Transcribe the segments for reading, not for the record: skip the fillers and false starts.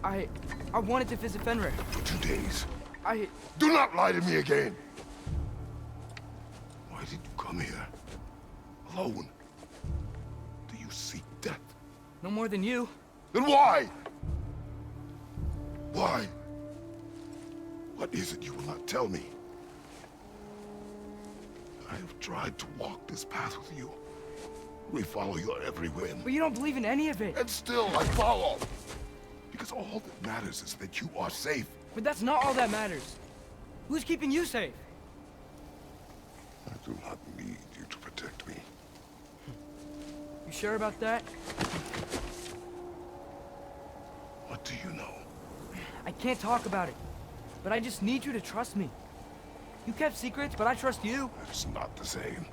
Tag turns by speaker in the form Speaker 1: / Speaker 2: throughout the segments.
Speaker 1: I wanted to visit Fenrir.
Speaker 2: For 2 days. Do not lie to me again! Why did you come here? Alone? Do you seek death?
Speaker 1: No more than you.
Speaker 2: Then why? Why? What is it you will not tell me? I have tried to walk this path with you. We follow your every whim.
Speaker 1: But you don't believe in any of it.
Speaker 2: And still I follow. Because all that matters is that you are safe.
Speaker 1: But that's not all that matters. Who's keeping you safe?
Speaker 2: I do not need you to protect me.
Speaker 1: You sure about that?
Speaker 2: What do you know?
Speaker 1: I can't talk about it. But I just need you to trust me. You kept secrets, but I trust you.
Speaker 2: It's not the same.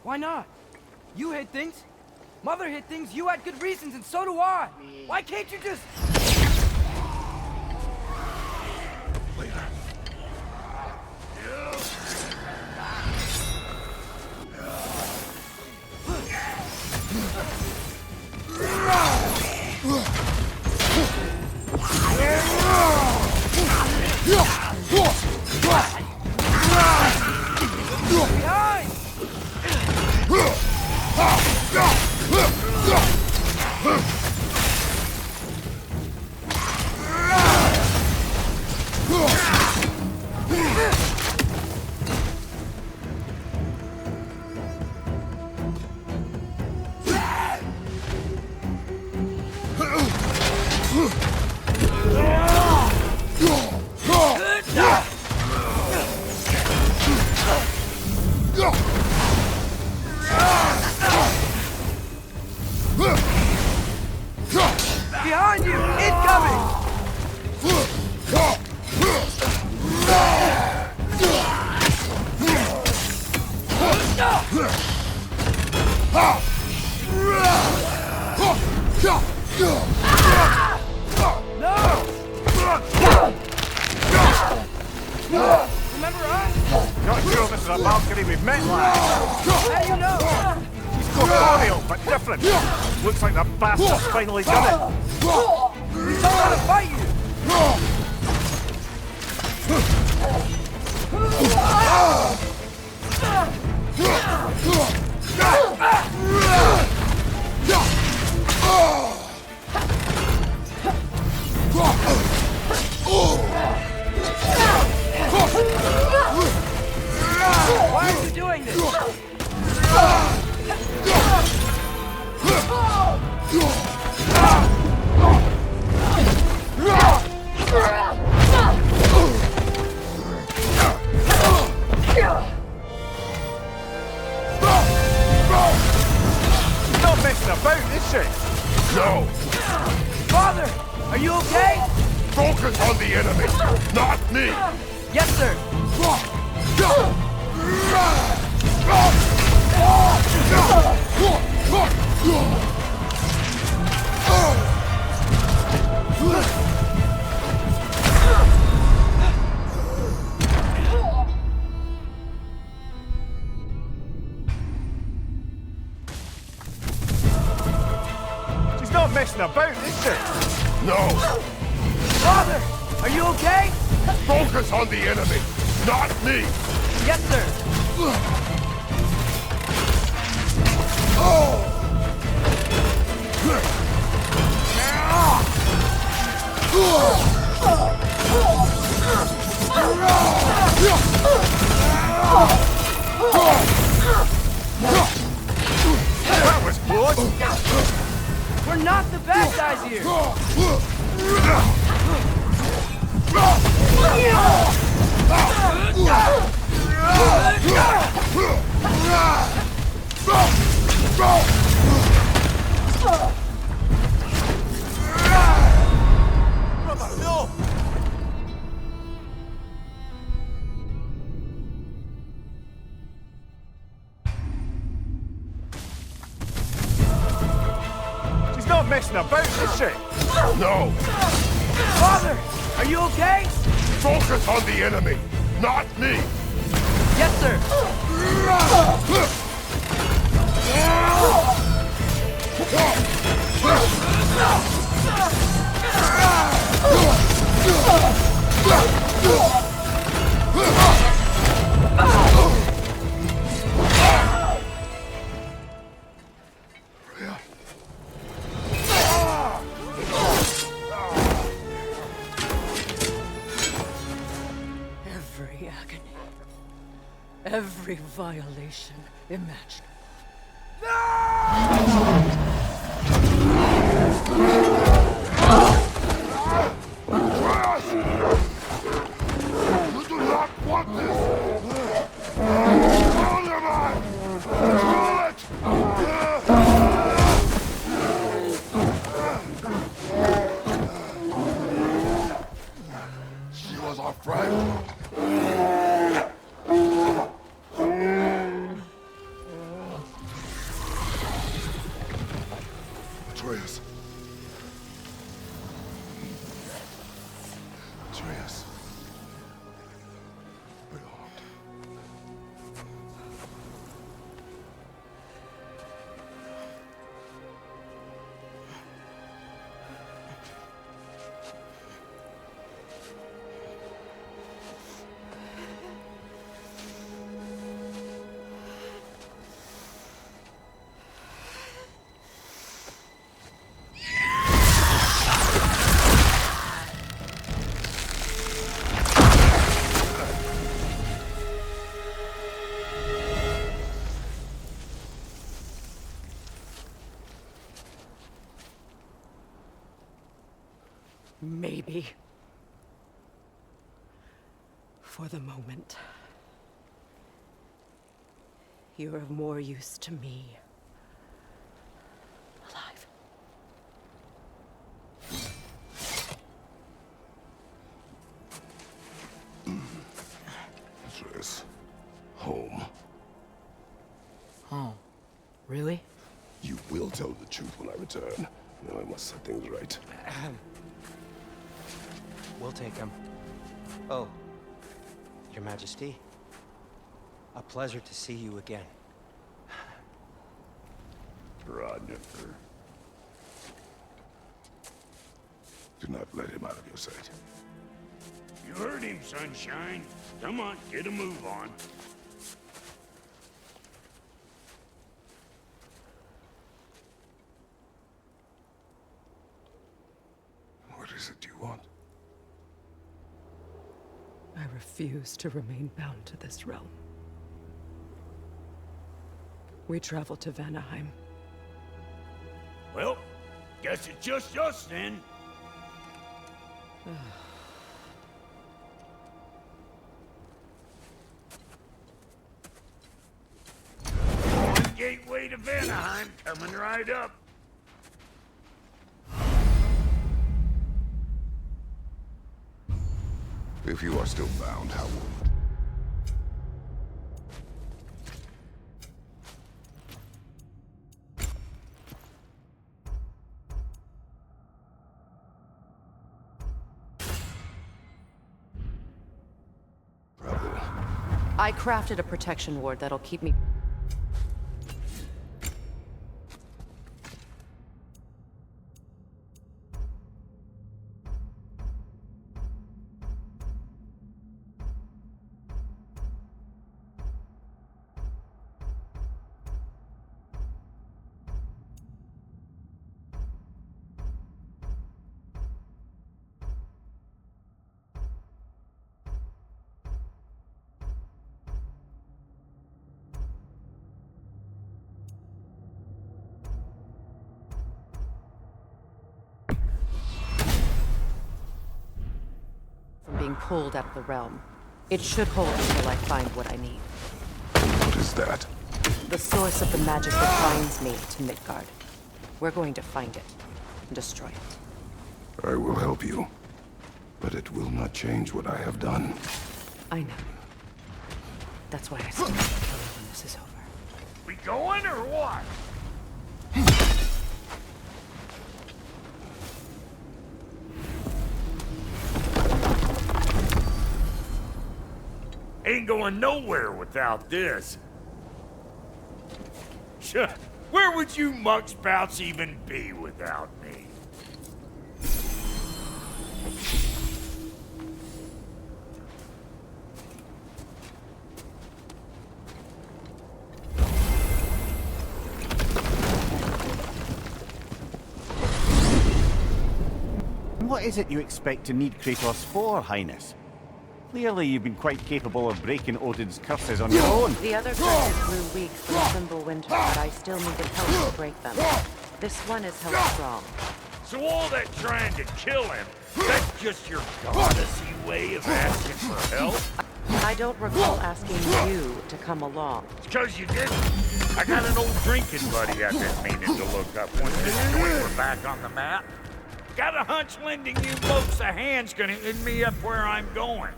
Speaker 1: Why not? You hid things. Mother hid things. You had good reasons, and so do I. Why can't you just...
Speaker 2: Later.
Speaker 1: Behind! Behind you! Incoming! No! Remember us?
Speaker 3: Not sure this is a balcony we've met last.
Speaker 1: How do you know?
Speaker 3: He's corporeal, but different. Looks like the bastard's finally done it.
Speaker 1: He's not gonna fight you! Why are you doing this?
Speaker 3: Not messing about, is she?
Speaker 2: No!
Speaker 1: Father, are you okay?
Speaker 2: Focus on the enemy, not me!
Speaker 1: Yes, sir.
Speaker 3: She's not messing about, is she?
Speaker 2: No!
Speaker 1: Father, are you okay?
Speaker 2: Focus on the enemy, not me!
Speaker 1: Yes, sir.
Speaker 3: That was close.
Speaker 1: We're not the bad guys here.
Speaker 3: Brother, no! She's not messing about, is she?
Speaker 2: No!
Speaker 1: Father, are you okay?
Speaker 2: Focus on the enemy, not me!
Speaker 1: Yes, sir.
Speaker 4: every violation imaginable.
Speaker 2: Atreus! You do not want this! Hold him on! Control it! She was our friend. Atreus. Atreus. Beloved.
Speaker 4: Maybe. For the moment. You're of more use to me. Alive.
Speaker 2: Atreus. Home.
Speaker 1: Oh, really?
Speaker 2: You will tell the truth when I return. Now I must set things right.
Speaker 5: We'll take him. Oh, Your Majesty. A pleasure to see you again.
Speaker 2: Roger. Do not let him out of your sight.
Speaker 6: You heard him, Sunshine. Come on, get a move on.
Speaker 2: What is it you want?
Speaker 4: I refuse to remain bound to this realm. We travel to Vanaheim.
Speaker 6: Well, guess it's just us then. One gateway to Vanaheim coming right up.
Speaker 2: If you are still bound, how would? Bravo.
Speaker 4: I crafted a protection ward that'll keep me... being pulled out of the realm. It should hold until I find what I need.
Speaker 2: What is that?
Speaker 4: The source of the magic that binds me to Midgard. We're going to find it and destroy it.
Speaker 2: I will help you, but it will not change what I have done.
Speaker 4: I know. That's why I still want to kill you when this is over.
Speaker 6: We going or what? Ain't going nowhere without this. Sure, where would you muckspouts even be without me?
Speaker 7: What is it you expect to need Kratos for, Highness?
Speaker 3: Clearly, you've been quite capable of breaking Odin's curses on your own.
Speaker 4: The other curses grew weak from Fimbulwinter, but I still needed help to break them. This one is held strong.
Speaker 6: So all that trying to kill him, that's just your goddessy way of asking for help?
Speaker 4: I don't recall asking you to come along.
Speaker 6: It's 'cause you didn't. I got an old drinking buddy I've been meaning to look up once this joint we're back on the map. Got a hunch lending you folks a hand's gonna end me up where I'm going.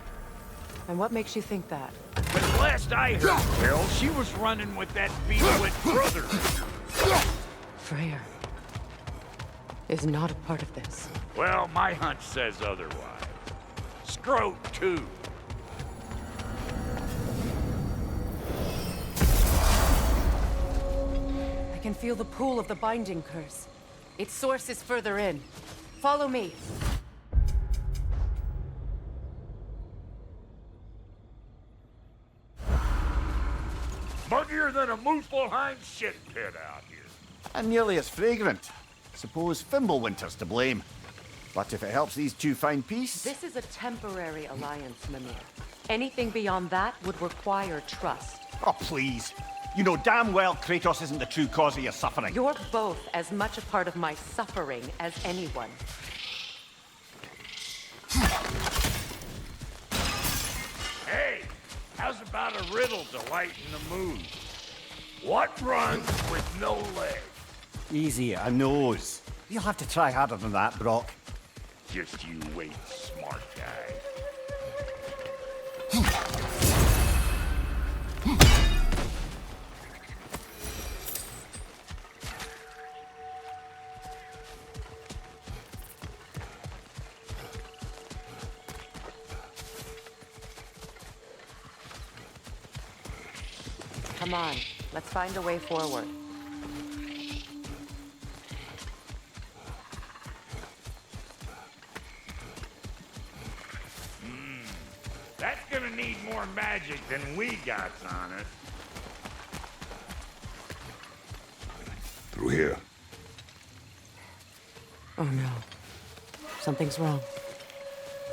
Speaker 4: And what makes you think that?
Speaker 6: But last I heard, Bill, she was running with that beat-wit brother.
Speaker 4: Freyr is not a part of this.
Speaker 6: Well, my hunch says otherwise. Scrote, too.
Speaker 4: I can feel the pull of the binding curse. Its source is further in. Follow me.
Speaker 6: Muggier than a Muspelheim shit pit out here.
Speaker 3: And nearly as fragrant. Suppose Fimbulwinter's to blame. But if it helps these two find peace...
Speaker 4: This is a temporary alliance, Mimir. Anything beyond that would require trust.
Speaker 3: Oh, please. You know damn well Kratos isn't the true cause of your suffering.
Speaker 4: You're both as much a part of my suffering as anyone.
Speaker 6: Hey, how's about a riddle to lighten the mood? What runs with no legs?
Speaker 3: Easy, a nose. You'll have to try harder than that, Brock.
Speaker 6: Just you wait, smart guy.
Speaker 4: Come on, let's find a way forward.
Speaker 6: That's gonna need more magic than we got on it.
Speaker 2: Through here.
Speaker 4: Oh no. Something's wrong.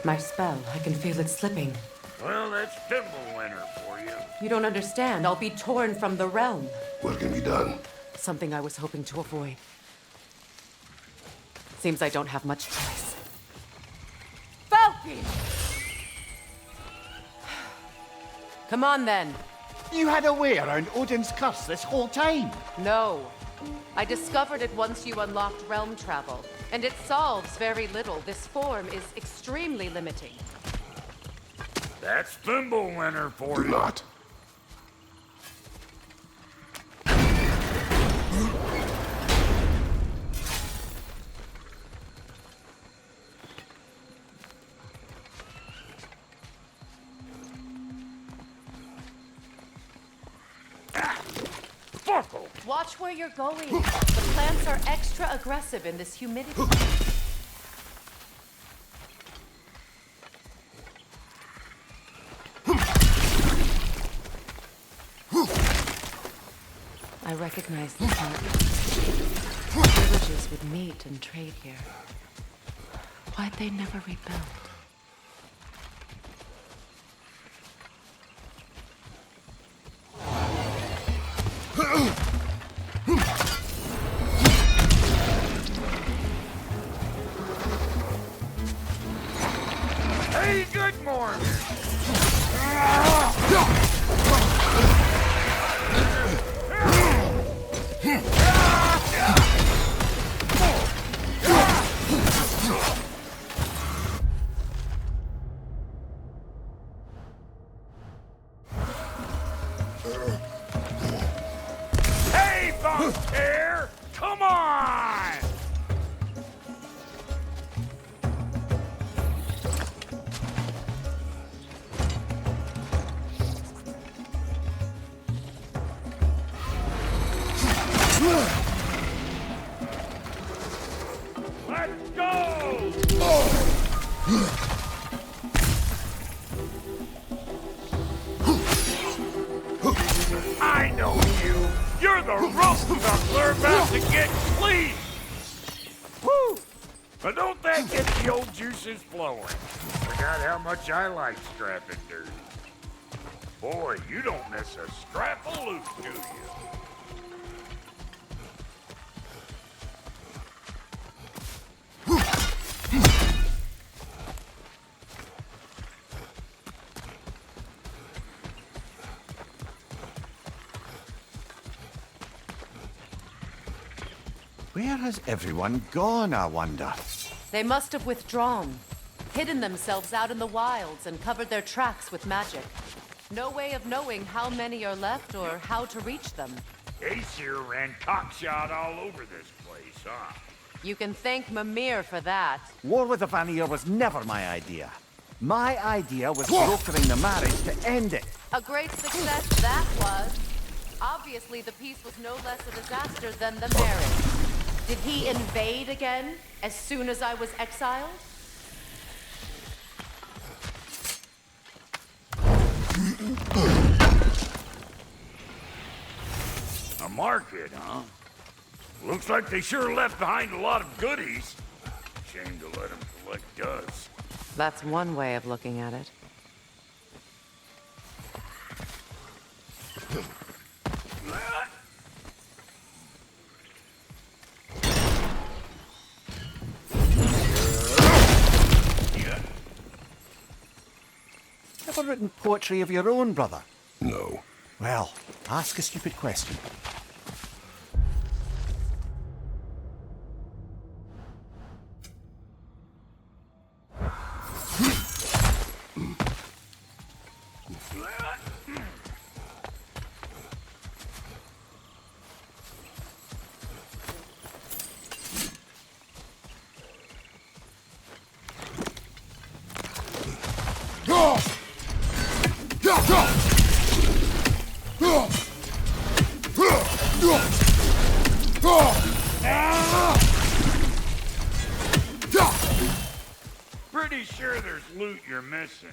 Speaker 4: My spell, I can feel it slipping.
Speaker 6: Well, that's Fimbulwinter for you.
Speaker 4: You don't understand. I'll be torn from the realm.
Speaker 2: What can be done?
Speaker 4: Something I was hoping to avoid. Seems I don't have much choice. Valky! Come on, then.
Speaker 3: You had a way around Odin's curse this whole time.
Speaker 4: No. I discovered it once you unlocked realm travel, and it solves very little. This form is extremely limiting.
Speaker 6: That's Fimbulwinter for
Speaker 2: Do
Speaker 6: you.
Speaker 2: not.
Speaker 6: Fuckle!
Speaker 4: Watch where you're going. The plants are extra aggressive in this humidity. I recognize this mark. Villages would meet and trade here. Why'd they never rebuild?
Speaker 6: Hey, good morning! Hey, Vampire! Come on! Let's go! I know you! You're the rope knuckler about to get clean! Woo! But don't that get the old juices flowing? forgot how much I like scrapping dirt. Boy, you don't miss a scrap of loot, do you?
Speaker 3: Where has everyone gone, I wonder?
Speaker 4: They must have withdrawn, hidden themselves out in the wilds, and covered their tracks with magic. No way of knowing how many are left or how to reach them.
Speaker 6: Aesir ran cockshot all over this place, huh?
Speaker 4: You can thank Mimir for that.
Speaker 3: War with the Vanir was never my idea. My idea was brokering the marriage to end it.
Speaker 4: A great success that was. Obviously, the peace was no less a disaster than the marriage. Did he invade again as soon as I was exiled?
Speaker 6: A market, huh? Looks like they sure left behind a lot of goodies. Shame to let them collect dust.
Speaker 4: That's one way of looking at it.
Speaker 3: Ever written poetry of your own, brother?
Speaker 2: No.
Speaker 3: Well, ask a stupid question.
Speaker 6: Pretty sure there's loot you're missing.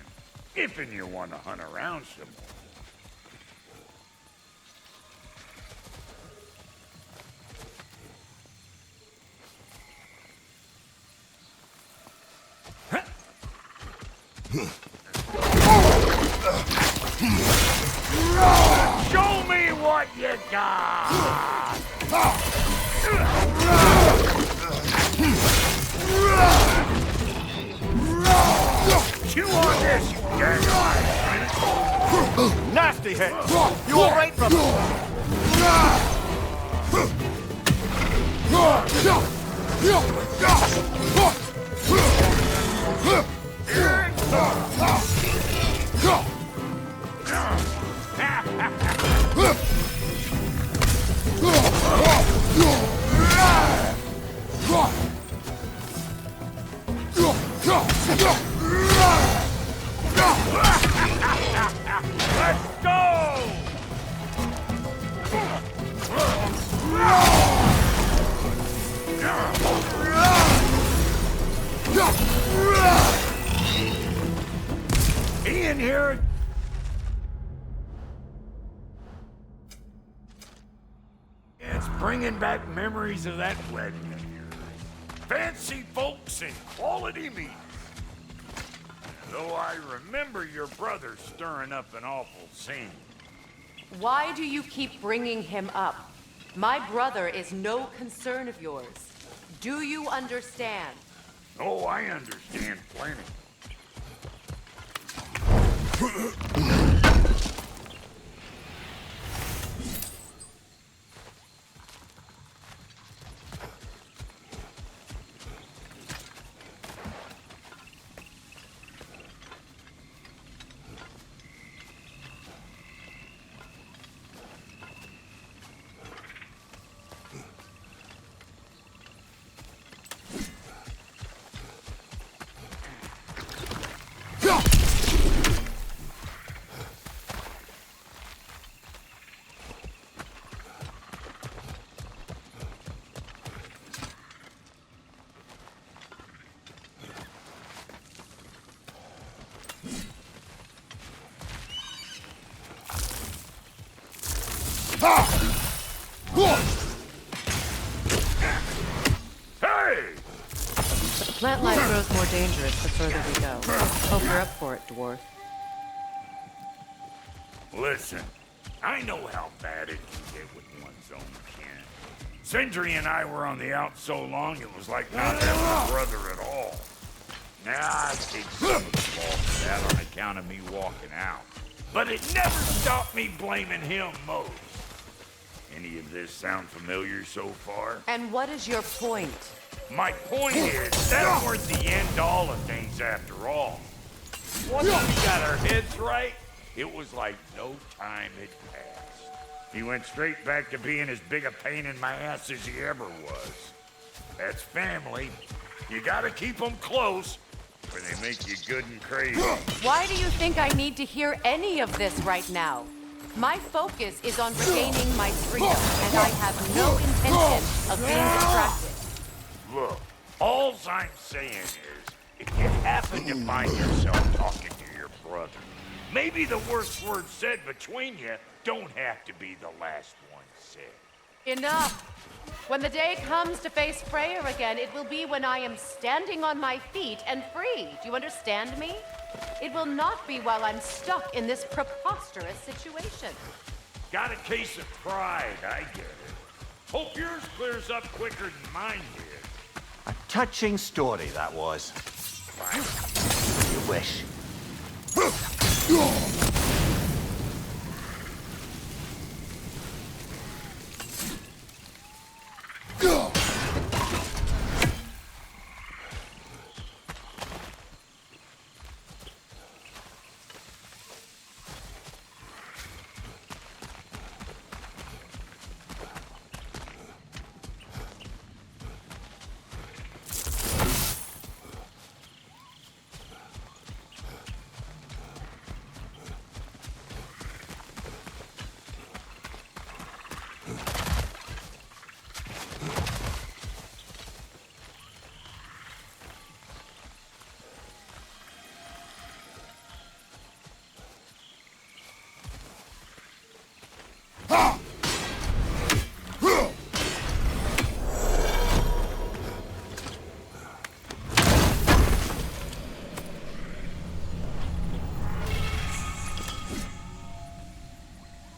Speaker 6: If and you want to hunt around some more. Show me what you got! Chew on this, you dang.
Speaker 3: Nasty hit! You all right, brother?
Speaker 6: Let's go! Ian here. It's bringing back memories of that wedding of yours. Fancy folks and quality meat. Though I remember your brother stirring up an awful scene.
Speaker 4: Why do you keep bringing him up? My brother is no concern of yours. Do you understand?
Speaker 6: Oh, I understand plenty. Hey!
Speaker 4: Plant life grows more dangerous the further we go. Hope you're up for it, dwarf.
Speaker 6: Listen, I know how bad it can get with one's own kin. Sindri and I were on the out so long, it was like not having a brother at all. Now I take some of the fault for that on account of me walking out. But it never stopped me blaming him most. Any of this sound familiar so far?
Speaker 4: And what is your point?
Speaker 6: My point is, that weren't the end-all of things after all. Once we got our heads right, it was like no time had passed. He went straight back to being as big a pain in my ass as he ever was. That's family. You gotta keep them close, or they make you good and crazy.
Speaker 4: Why do you think I need to hear any of this right now? My focus is on regaining my freedom, and I have no intention of being distracted.
Speaker 6: Look, all I'm saying is, if you happen to find yourself talking to your brother, maybe the worst word said between you don't have to be the last one said.
Speaker 4: Enough! When the day comes to face Freyr again, it will be when I am standing on my feet and free. Do you understand me? It will not be while I'm stuck in this preposterous situation.
Speaker 6: Got a case of pride, I get it. Hope yours clears up quicker than mine did.
Speaker 3: A touching story, that was. You wish.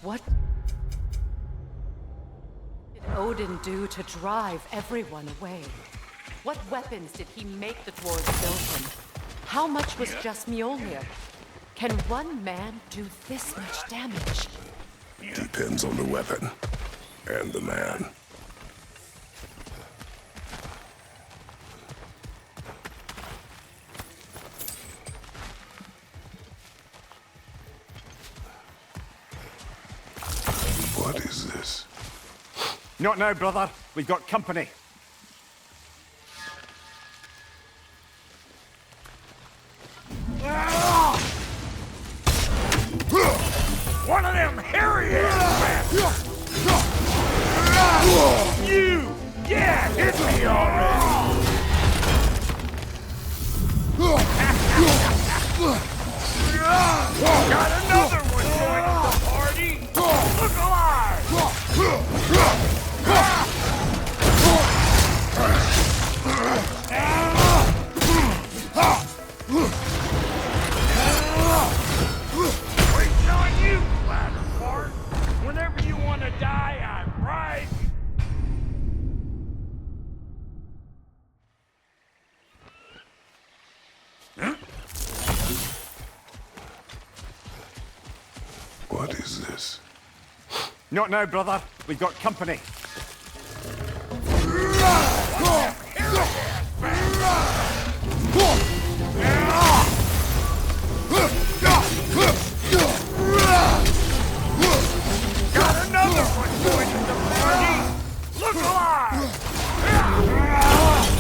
Speaker 4: What did Odin do to drive everyone away? What weapons did he make the dwarves build him? How much was just Mjolnir? Can one man do this much damage?
Speaker 2: Depends on the weapon and the man. What is this?
Speaker 3: Not now, brother. We've got company.
Speaker 6: One of them hairy-ass You! Yeah, hit me already! Got another one joining the party! Look alive! Waiting on you, Ladderfart! Whenever you want to die, I'm right!
Speaker 2: What is this?
Speaker 3: Not now, brother. We've got company.
Speaker 6: Got another one joining the party! Look alive!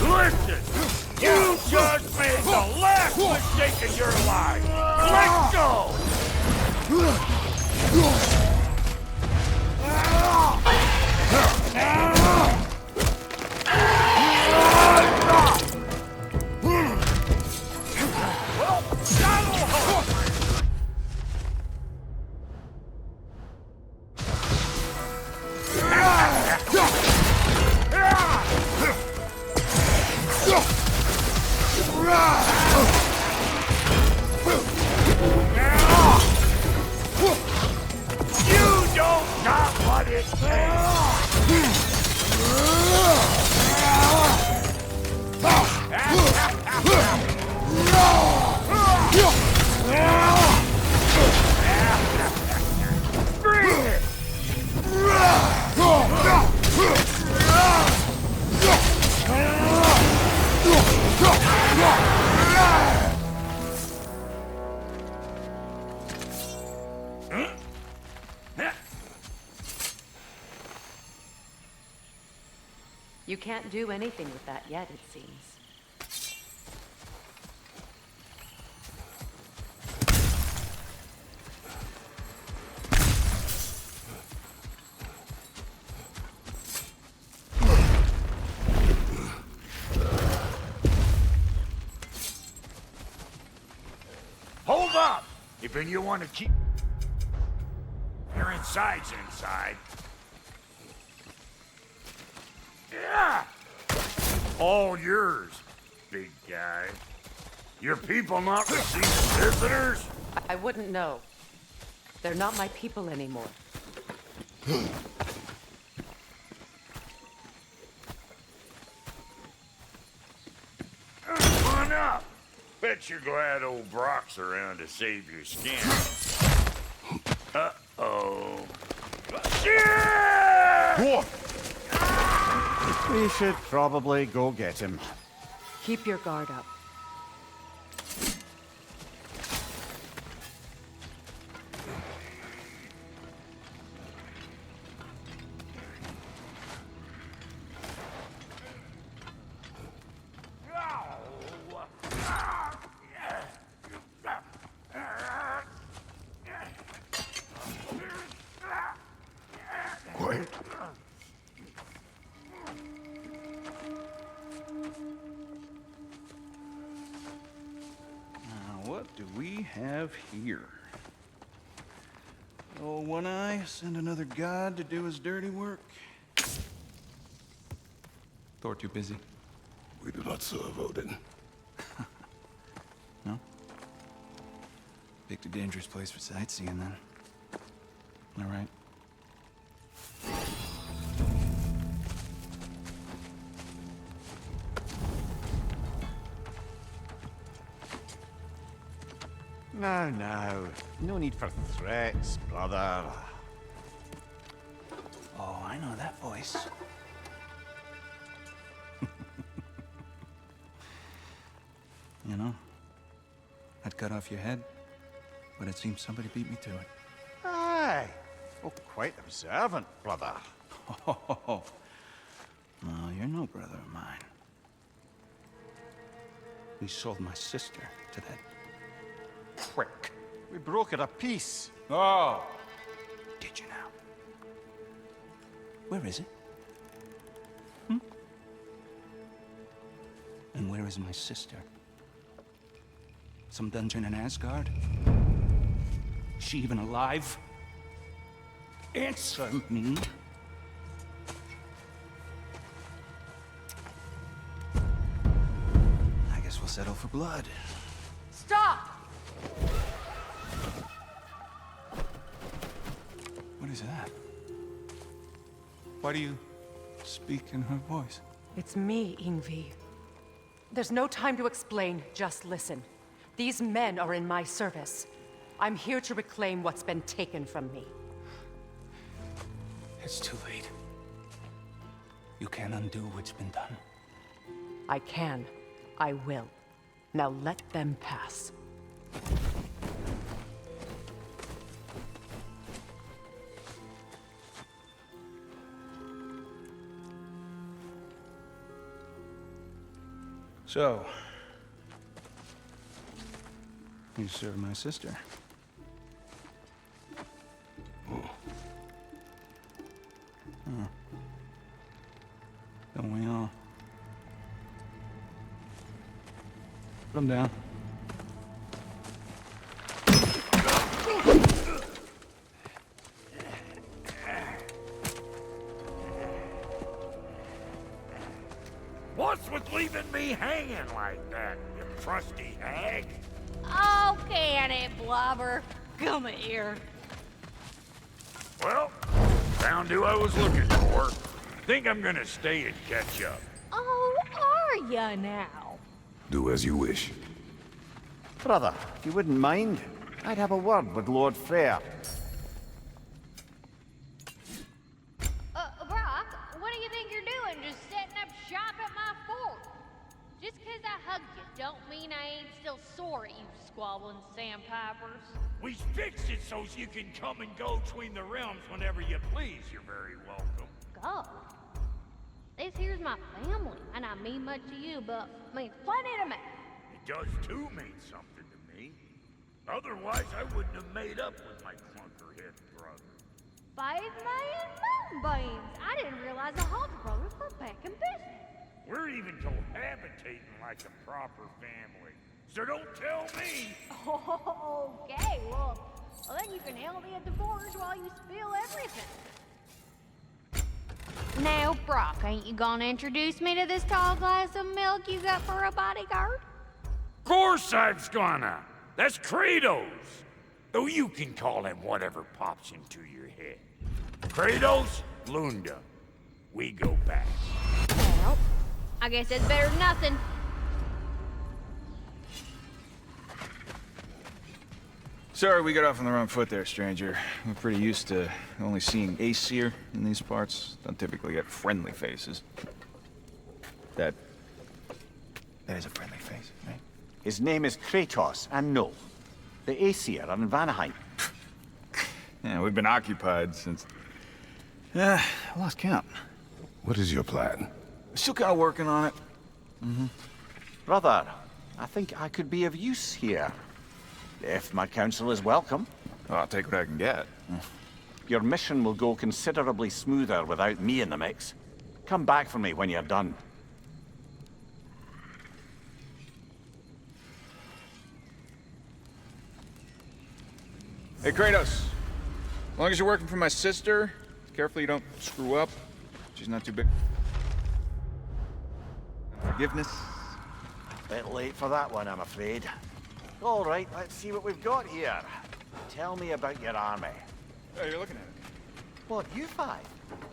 Speaker 6: Listen! You just made the last mistake of your life! Let go! Well, that'll help!
Speaker 4: You can't do anything with that yet, it seems.
Speaker 6: Hold up! If you want to keep your insides inside. Yeah! All yours, big guy. Your people not receiving visitors?
Speaker 4: I wouldn't know. They're not my people anymore.
Speaker 6: Come on up. Bet you're glad old Brock's around to save your skin. Uh-oh.
Speaker 2: What?
Speaker 3: We should probably go get him.
Speaker 4: Keep your guard up.
Speaker 2: Quiet.
Speaker 7: What do we have here? Oh, One Eye, send another god to do his dirty work. Thor too busy?
Speaker 2: We do not serve Odin.
Speaker 7: No? Picked a dangerous place for sightseeing then. All right.
Speaker 3: Now. No need for threats, brother.
Speaker 7: Oh, I know that voice. You know, I'd cut off your head, but it seems somebody beat me to it.
Speaker 3: Aye. Oh, quite observant, brother.
Speaker 7: Oh, well, you're no brother of mine. We sold my sister to that prick.
Speaker 3: We broke it a piece.
Speaker 7: Oh! Did you now? Where is it? And where is my sister? Some dungeon in Asgard? Is she even alive? Answer me. I guess we'll settle for blood.
Speaker 4: Stop!
Speaker 7: What is that? Why do you speak in her voice?
Speaker 4: It's me, Ingvi. There's no time to explain, just listen. These men are in my service. I'm here to reclaim what's been taken from me.
Speaker 7: It's too late. You can't undo what's been done.
Speaker 4: I can. I will. Now let them pass.
Speaker 7: So, you serve my sister. Oh. Don't we all? Put him down.
Speaker 6: What's with leaving me hanging like that, you trusty hag?
Speaker 8: Oh, can it, Blubber? Come here.
Speaker 6: Well, found who I was looking for. Think I'm gonna stay and catch up.
Speaker 8: Oh, are ya now?
Speaker 2: Do as you wish.
Speaker 3: Brother, if you wouldn't mind, I'd have a word with Lord Freyr.
Speaker 8: Brock, what do you think you're doing just setting up shop at my fort? Just 'cause I hugged you don't mean I ain't still sore at you squabbling sandpipers.
Speaker 6: We fixed it so you can come and go between the realms whenever you please. You're very welcome.
Speaker 8: Go. These This here's my family, and I mean much to you, but means plenty to me.
Speaker 6: It does too mean something to me. Otherwise, I wouldn't have made up with my clunkerhead brother.
Speaker 8: 5 million moonbeams! I didn't realize the Hawks brothers were back in business.
Speaker 6: We're even cohabitating like a proper family. So don't tell me!
Speaker 8: Okay, well, then you can help me at the forge while you spill everything. Now, Brock, ain't you gonna introduce me to this tall glass of milk you got for a bodyguard?
Speaker 6: Of course I was gonna! That's Kratos! Though you can call him whatever pops into your head. Kratos, Lunda. We go back.
Speaker 8: Well, I guess that's better than nothing.
Speaker 7: Sorry we got off on the wrong foot there, stranger. We're pretty used to only seeing Aesir in these parts. Don't typically get friendly faces. That is a friendly face, right?
Speaker 3: His name is Kratos, and no, the Aesir are in Vanaheim.
Speaker 7: Yeah, we've been occupied since... I lost count.
Speaker 2: What is your plan?
Speaker 7: Still kind of working on it.
Speaker 3: Brother, I think I could be of use here. If my counsel is welcome.
Speaker 7: Oh, I'll take what I can get.
Speaker 3: Your mission will go considerably smoother without me in the mix. Come back for me when you're done.
Speaker 7: Hey, Kratos. As long as you're working for my sister, careful you don't screw up. She's not too big. Forgiveness.
Speaker 3: Bit late for that one, I'm afraid. All right, let's see what we've got here. Tell me about your army.
Speaker 7: Oh, you're looking at it.
Speaker 3: What, you five?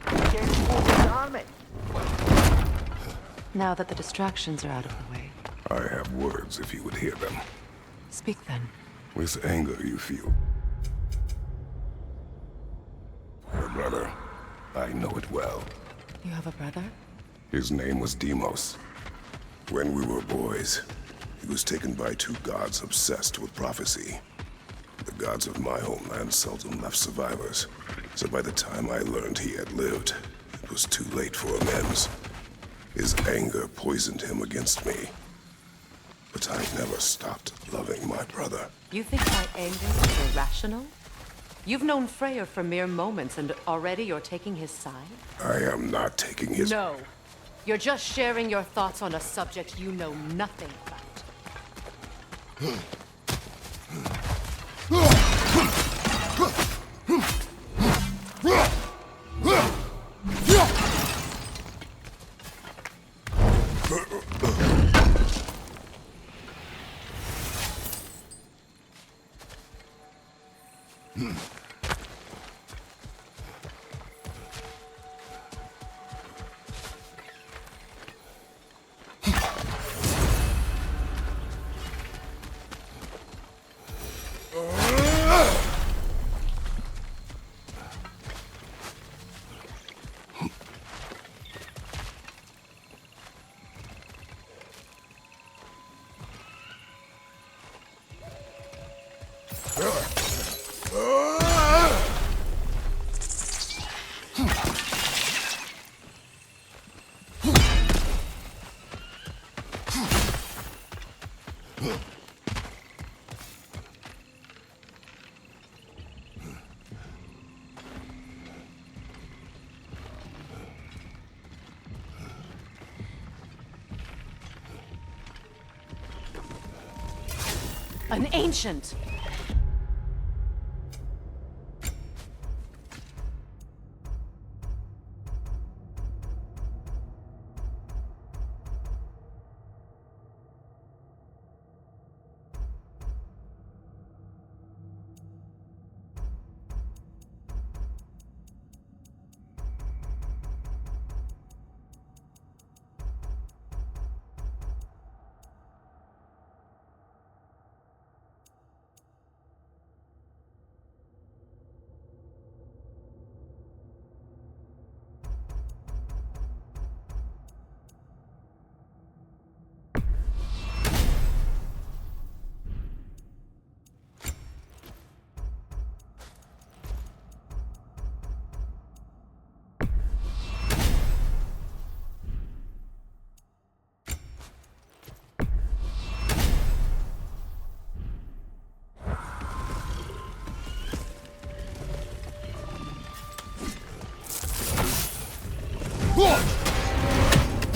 Speaker 3: Ken Morgan's army?
Speaker 4: Now that the distractions are out of the way,
Speaker 2: I have words if you would hear them.
Speaker 4: speak then.
Speaker 2: With anger you feel. Your brother, I know it well.
Speaker 4: You have a brother?
Speaker 2: His name was Deimos. When we were boys, he was taken by 2 gods obsessed with prophecy. The gods of my homeland seldom left survivors, so by the time I learned he had lived, it was too late for amends. His anger poisoned him against me. But I never stopped loving my brother.
Speaker 4: You think my anger is irrational? You've known Freyr for mere moments, and already you're taking his side?
Speaker 2: I am not taking his...
Speaker 4: No. You're just sharing your thoughts on a subject you know nothing about. An ancient!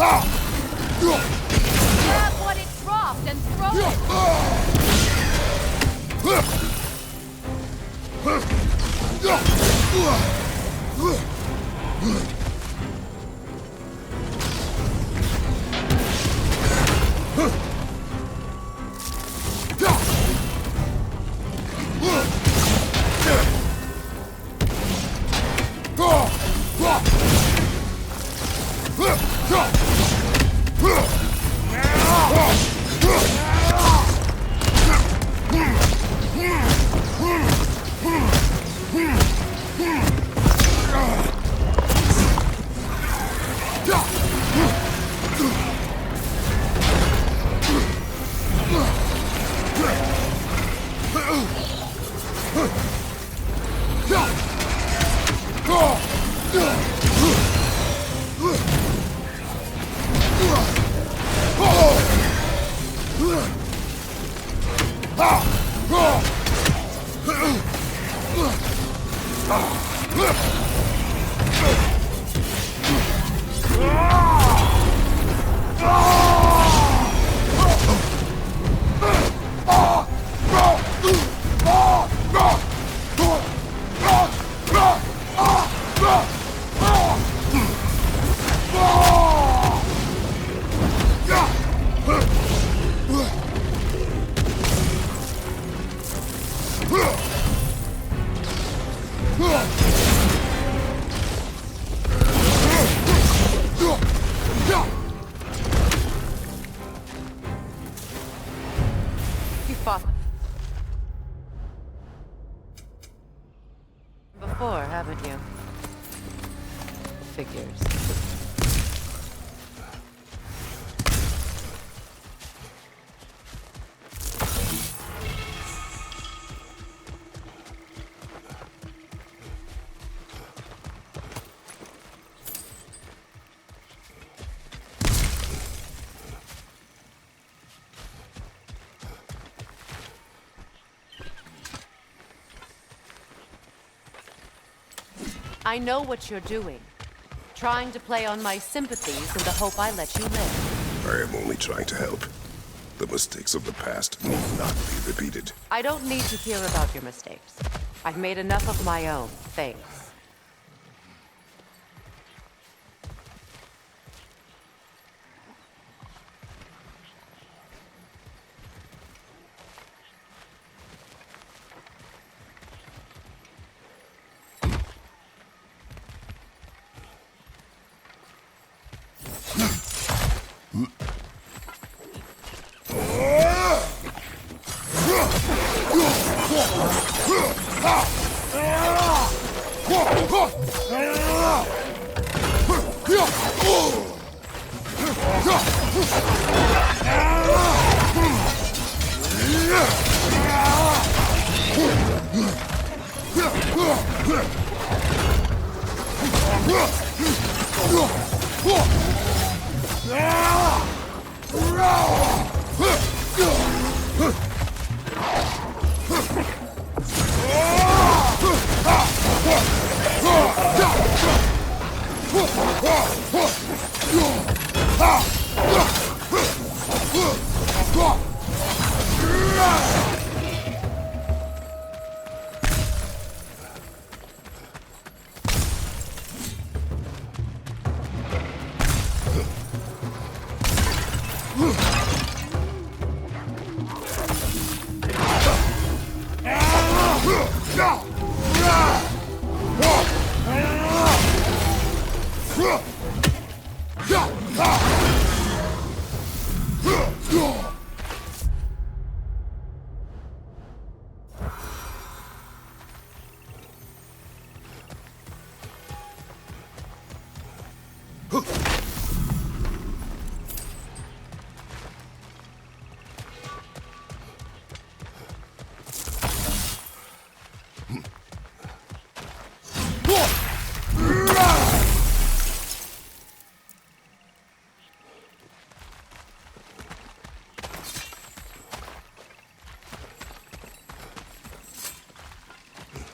Speaker 4: Grab what it dropped and throw it! You fought before, haven't you? Figures. I know what you're doing. Trying to play on my sympathies in the hope I let you live.
Speaker 2: I am only trying to help. The mistakes of the past need not be repeated.
Speaker 4: I don't need to hear about your mistakes. I've made enough of my own, thanks.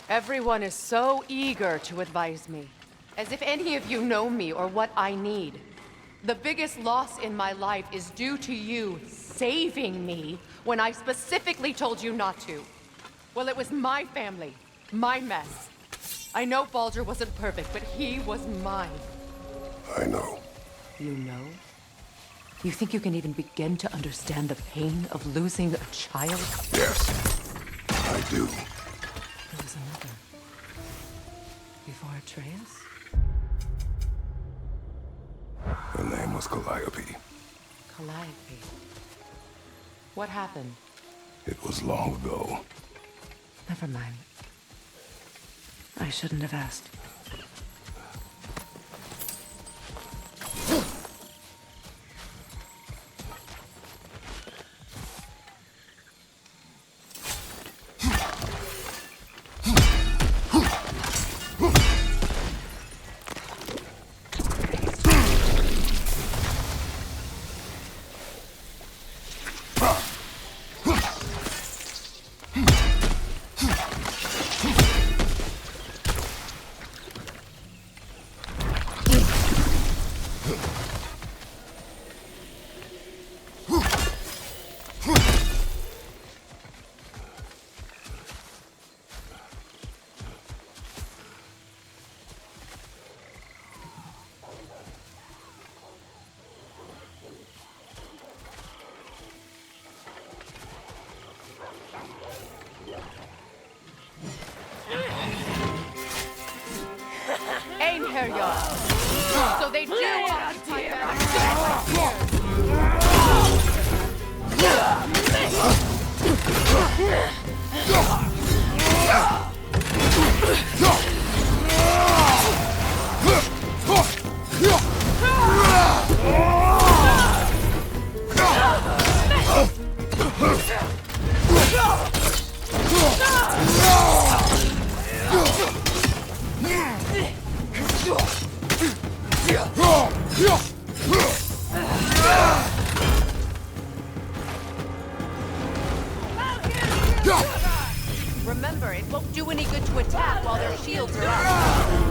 Speaker 4: Everyone is so eager to advise me, as if any of you know me or what I need. The biggest loss in my life is due to you saving me when I specifically told you not to. Well, it was my family, my mess. I know Baldur wasn't perfect, but he was mine.
Speaker 2: I know.
Speaker 4: You know? You think you can even begin to understand the pain of losing a child?
Speaker 2: Yes, I do.
Speaker 4: There was another. Before Atreus?
Speaker 2: Her name was Calliope.
Speaker 4: Calliope. What happened?
Speaker 2: It was long ago.
Speaker 4: Never mind. I shouldn't have asked. So they do occupy Remember, it won't do any good to attack while their shields are up.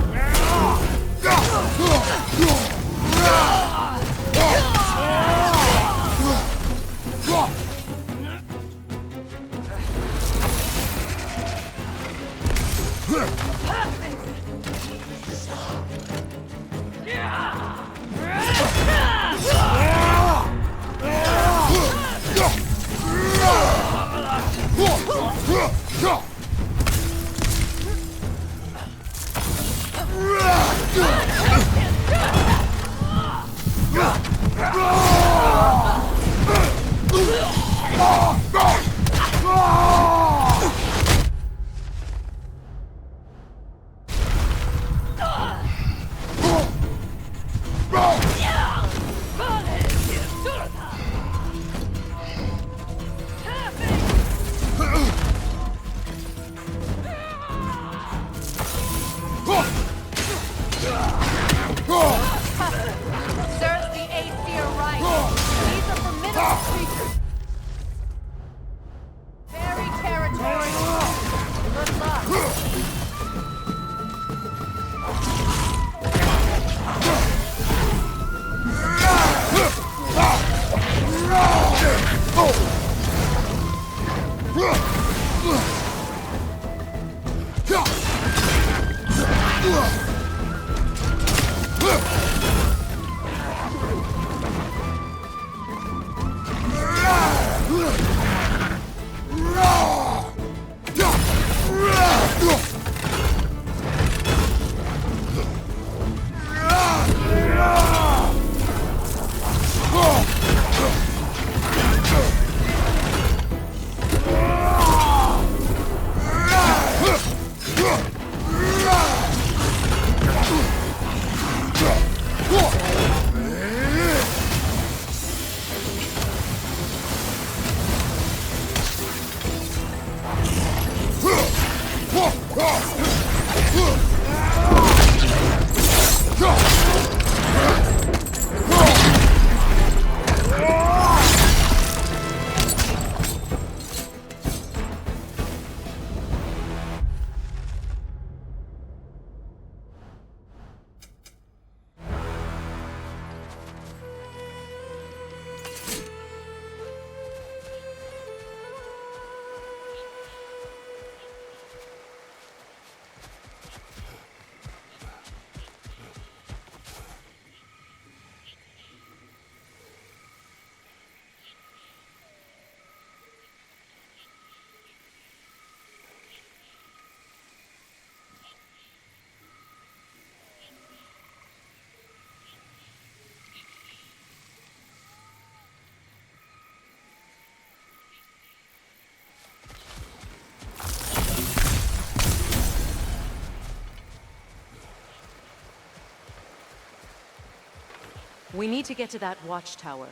Speaker 4: We need to get to that watchtower.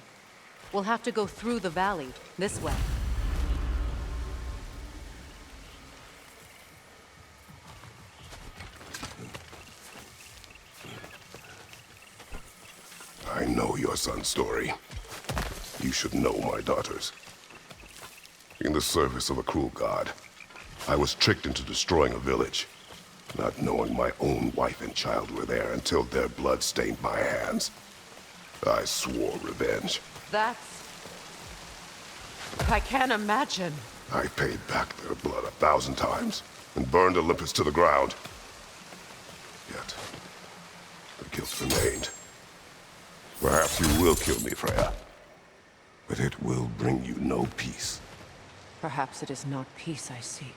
Speaker 4: We'll have to go through the valley, this way.
Speaker 2: I know your son's story. You should know my daughter's. In the service of a cruel god, I was tricked into destroying a village, not knowing my own wife and child were there until their blood stained my hands. I swore revenge.
Speaker 4: I can't imagine.
Speaker 2: I paid back their blood 1,000 times and burned Olympus to the ground. Yet, the guilt remained. Perhaps you will kill me, Freya. But it will bring you no peace.
Speaker 4: Perhaps it is not peace I seek.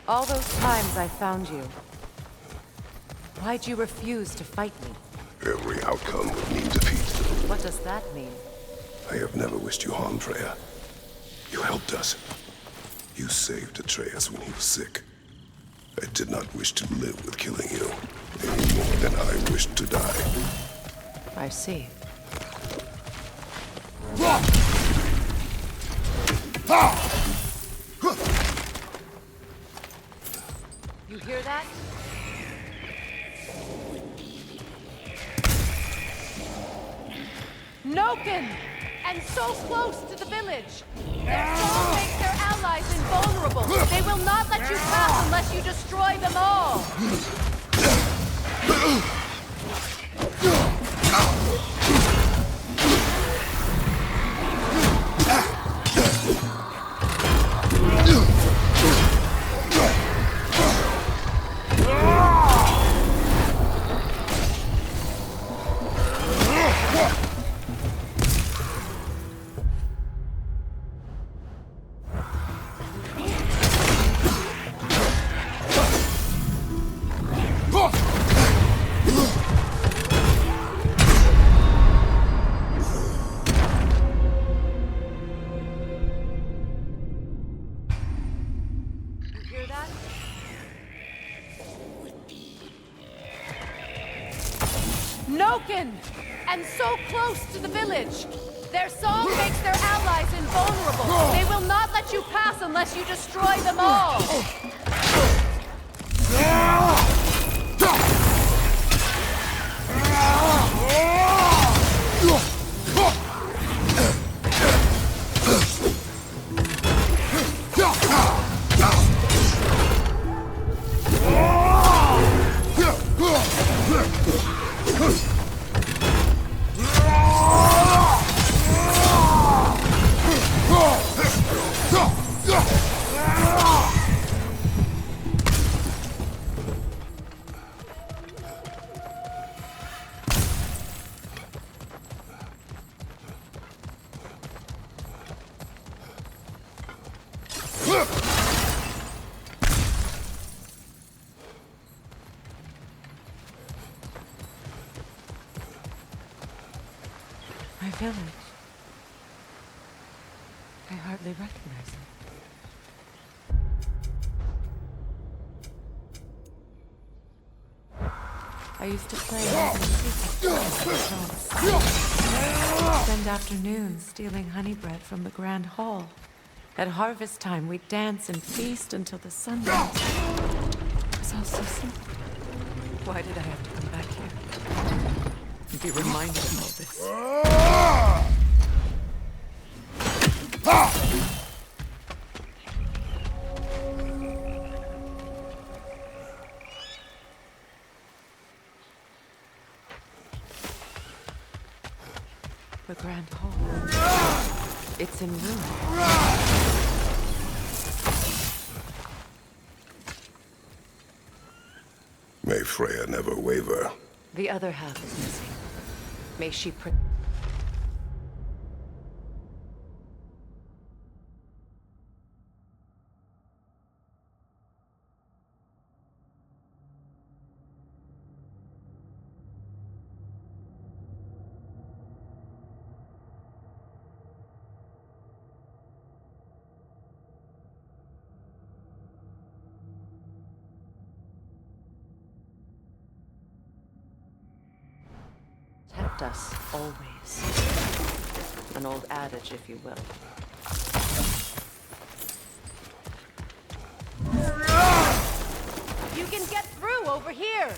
Speaker 4: All those times I found you, why'd you refuse to fight me?
Speaker 2: Every outcome would mean defeat.
Speaker 4: What does that mean?
Speaker 2: I have never wished you harm, Freya. You helped us. You saved Atreus when he was sick. I did not wish to live with killing you, any more than I wished to die.
Speaker 4: I see. You hear that? Noken! And so close to the village! Their song makes their allies invulnerable! They will not let you pass unless you destroy them all! Noken! And so close to the village! Their song makes their allies invulnerable! They will not let you pass unless you destroy them all! My village. I hardly recognize it. I used to play hide and seek with adults. Spend afternoons stealing honey bread from the Grand Hall. At harvest time, we'd dance and feast until the sun rose. It was all so simple. Why did I have to come back here? And be reminded of all this? The Grand Hall. It's in ruin.
Speaker 2: May Freya never waver.
Speaker 4: The other half is missing. May she protect us, always. An old adage, if you will. You can get through over here!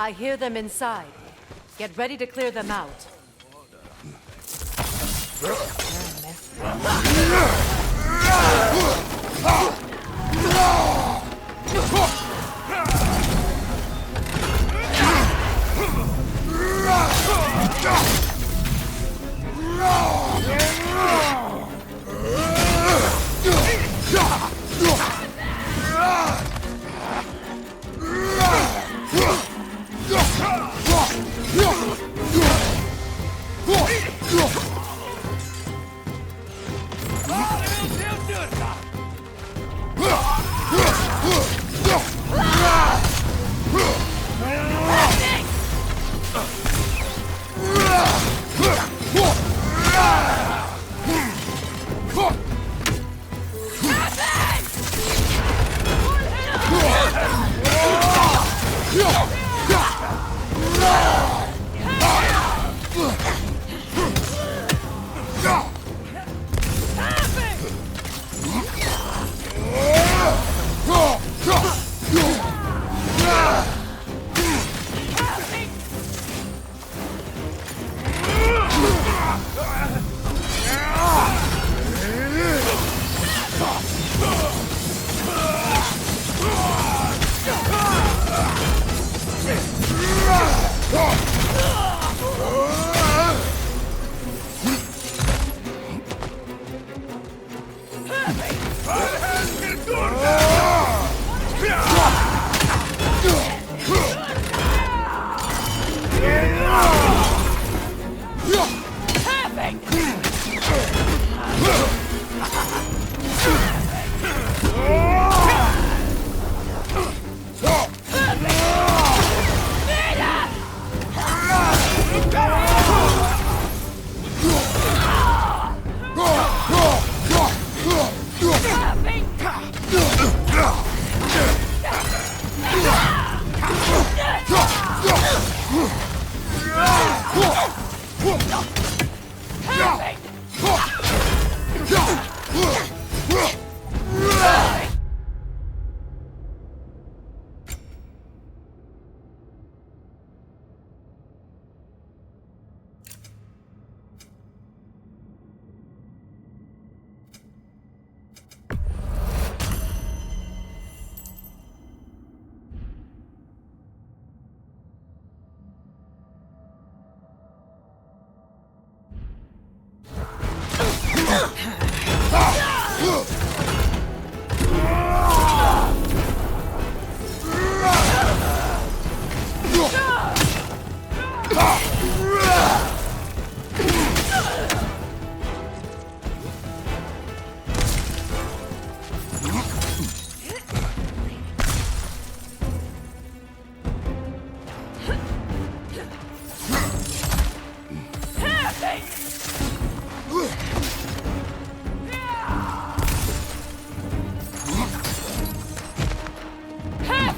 Speaker 4: I hear them inside. Get ready to clear them out.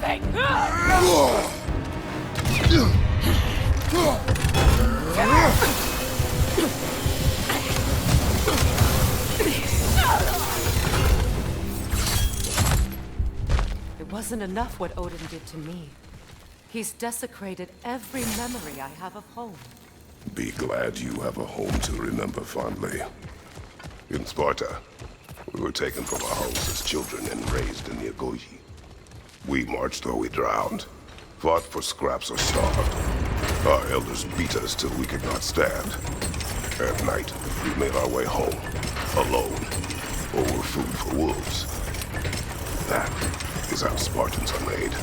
Speaker 1: thing!
Speaker 4: It wasn't enough what Odin did to me. He's desecrated every memory I have of home.
Speaker 2: Be glad you have a home to remember fondly. In Sparta, we were taken from our homes as children and raised in the Agogi. We marched or we drowned, fought for scraps or starved. Our elders beat us till we could not stand. At night, we made our way home, alone, or were food for wolves. That is how Spartans are made.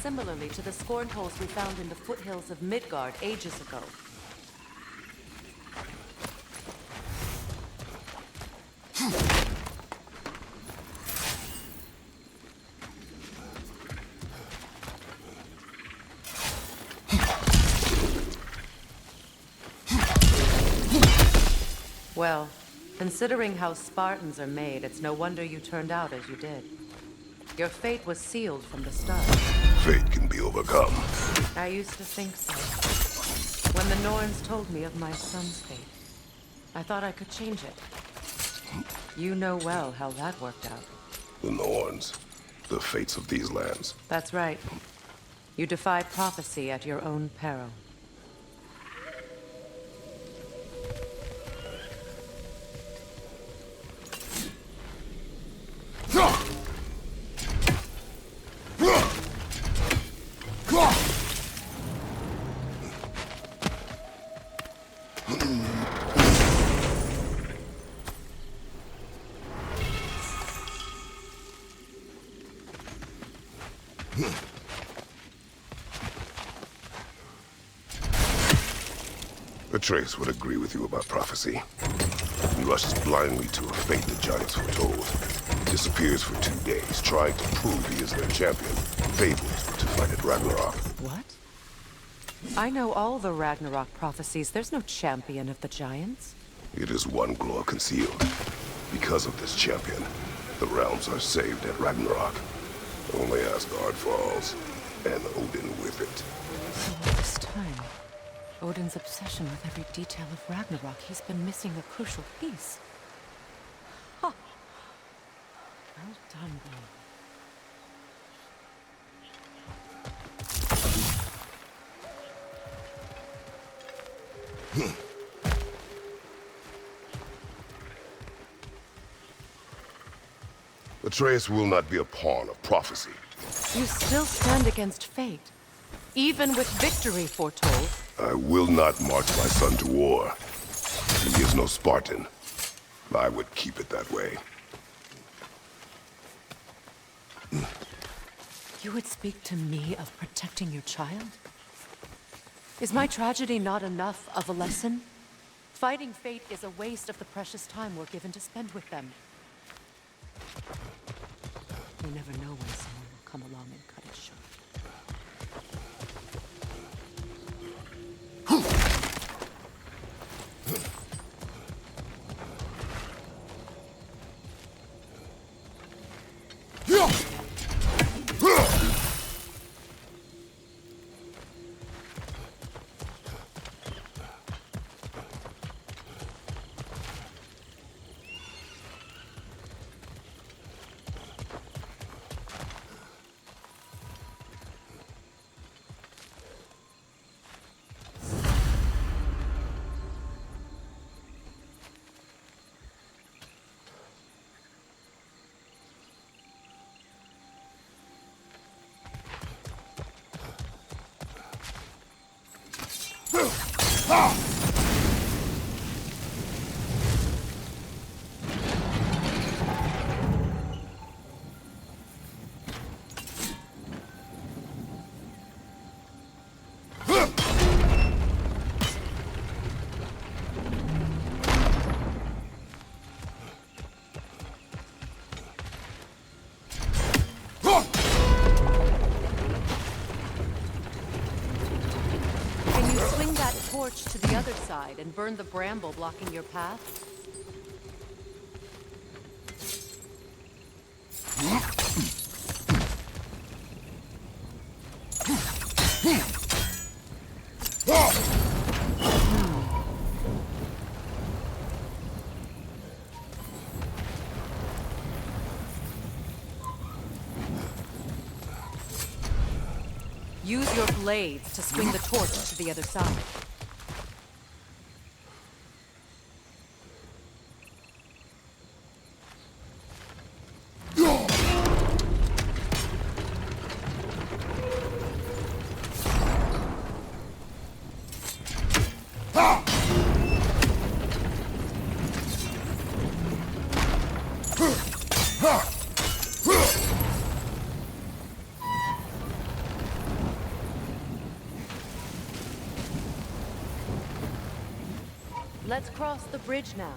Speaker 4: Similarly to the scorn holes we found in the foothills of Midgard ages ago. Well, considering how Spartans are made, it's no wonder you turned out as you did. Your fate was sealed from the start.
Speaker 2: Fate can be overcome.
Speaker 4: I used to think so. When the Norns told me of my son's fate, I thought I could change it. You know well how that worked out.
Speaker 2: The Norns, the fates of these lands.
Speaker 4: That's right. You defied prophecy at your own peril.
Speaker 2: Atreus would agree with you about prophecy. He rushes blindly to a fate the giants foretold. Disappears for 2 days, trying to prove he is their champion. Fabled to fight at Ragnarok.
Speaker 4: What? I know all the Ragnarok prophecies. There's no champion of the giants.
Speaker 2: It is one glow concealed. Because of this champion, the realms are saved at Ragnarok. Only Asgard falls, and Odin with it.
Speaker 4: So all this time, Odin's obsession with every detail of Ragnarok, he's been missing a crucial piece. Huh. Well done, Blue.
Speaker 2: Atreus will not be a pawn of prophecy.
Speaker 4: You still stand against fate, even with victory foretold.
Speaker 2: I will not march my son to war. He is no Spartan. I would keep it that way.
Speaker 4: You would speak to me of protecting your child? Is my tragedy not enough of a lesson? Fighting fate is a waste of the precious time we're given to spend with them. You never know when someone will come along and cut it short. torch to the other side and burn the bramble blocking your path? Use your blades to swing the torch to the other side. Let's cross the bridge now.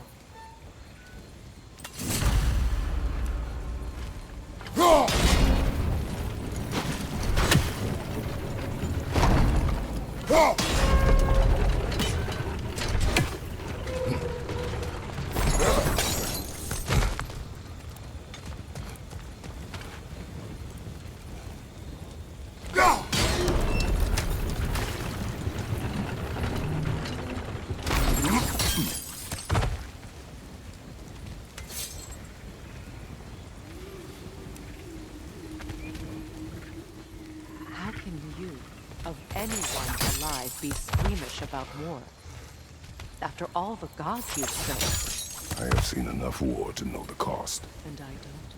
Speaker 4: How can you, of anyone alive, be squeamish about war? After all the gods you've served.
Speaker 2: I have seen enough war to know the cost.
Speaker 4: And I don't.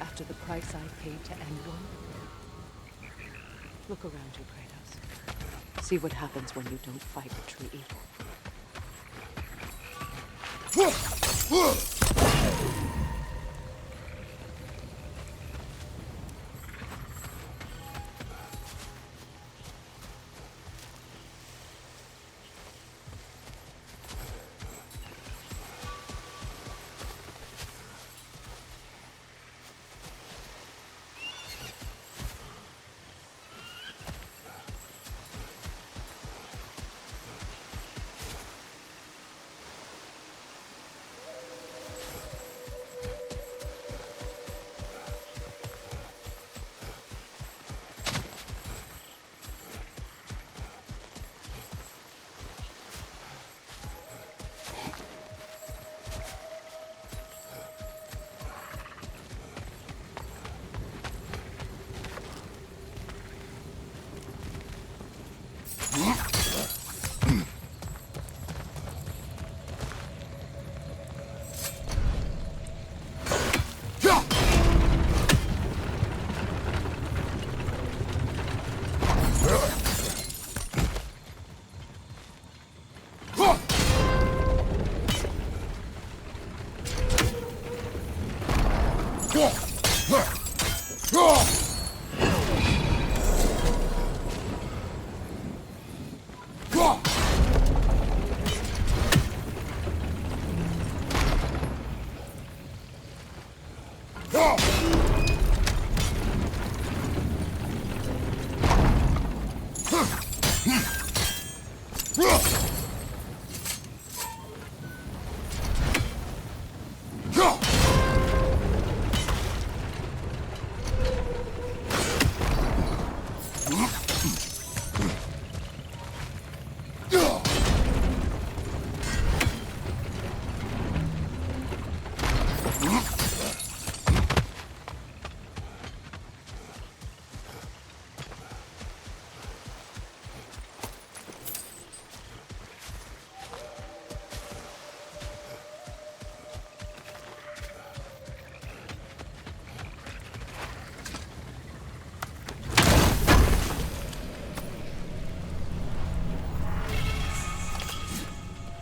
Speaker 4: After the price I paid to end one. Look around you, Kratos. See what happens when you don't fight the true evil.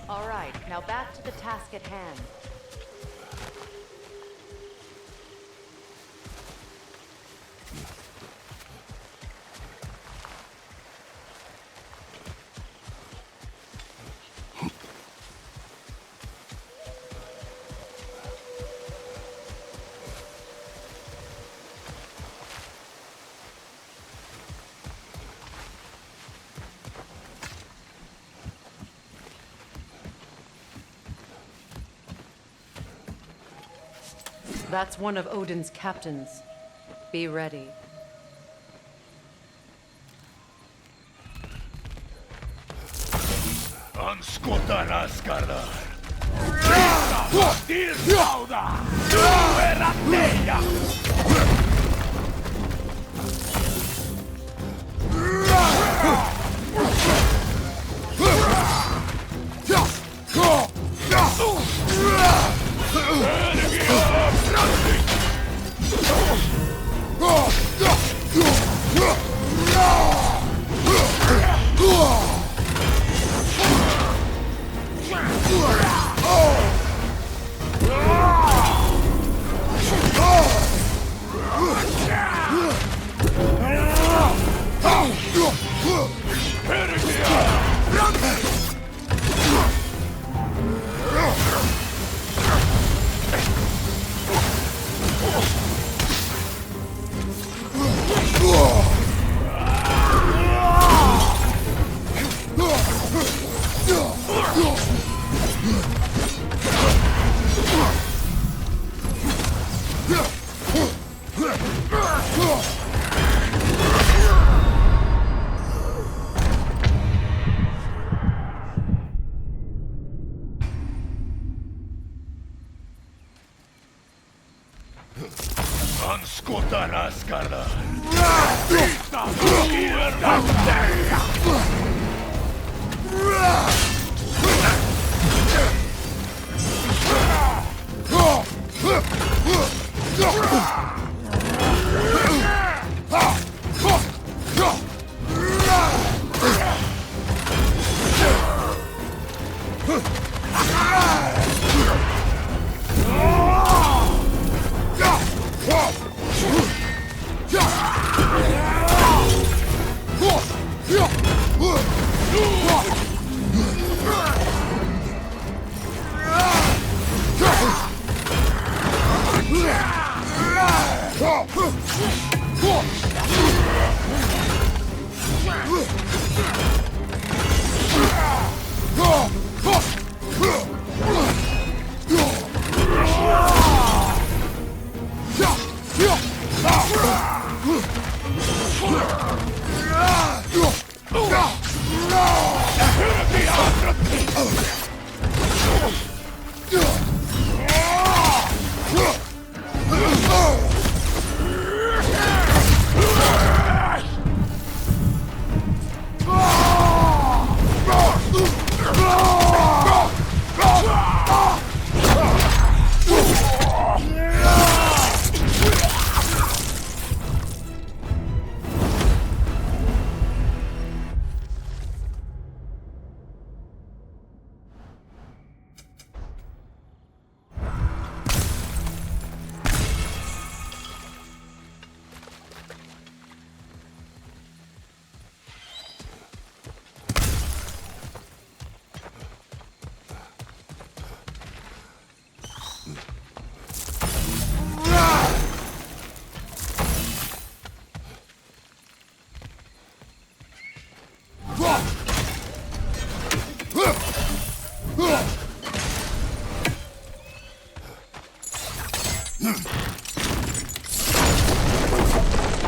Speaker 4: All right, now back to the task at hand. That's one of Odin's captains. Be ready.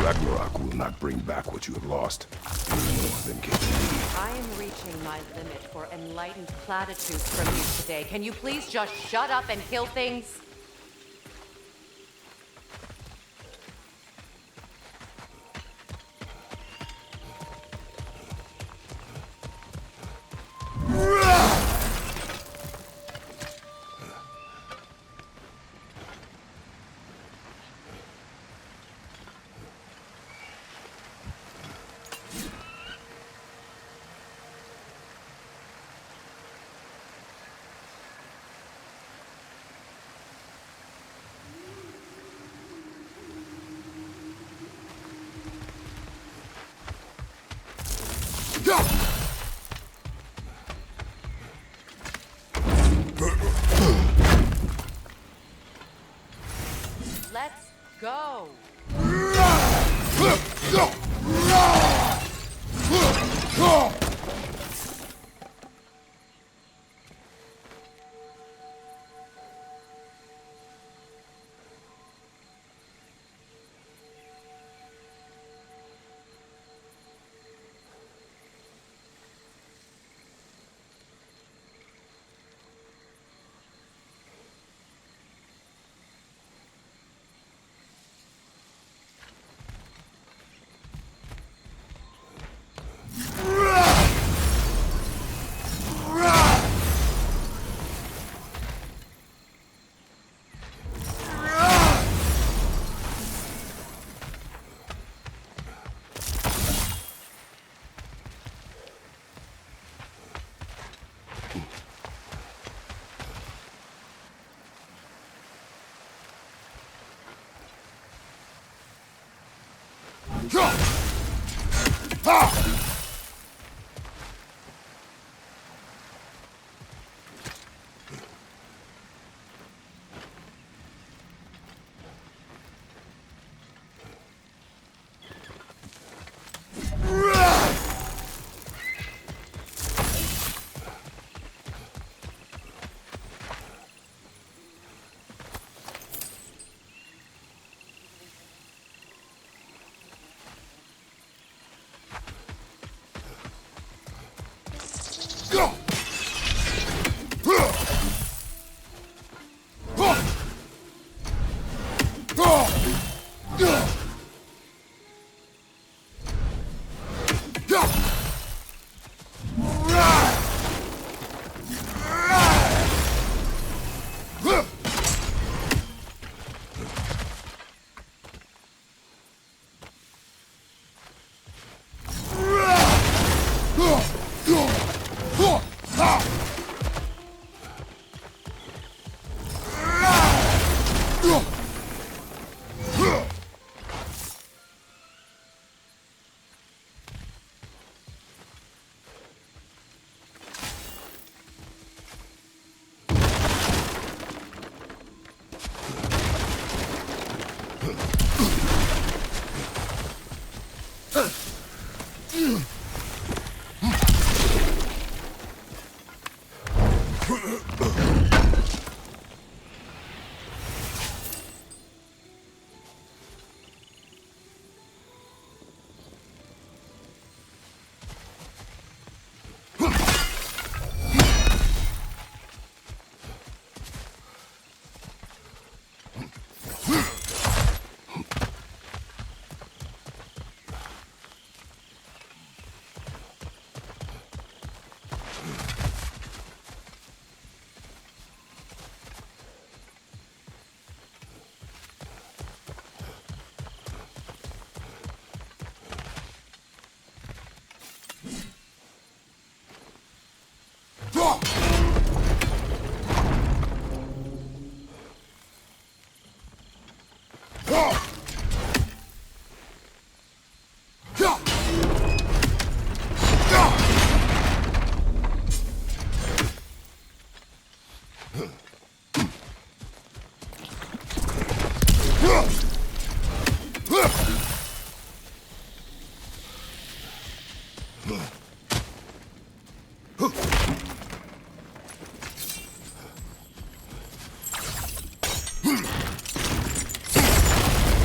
Speaker 2: Ragnarok will not bring back what you have lost. More than can be.
Speaker 4: I am reaching my limit for enlightened platitudes from you today. Can you please just shut up and kill things? Let's go.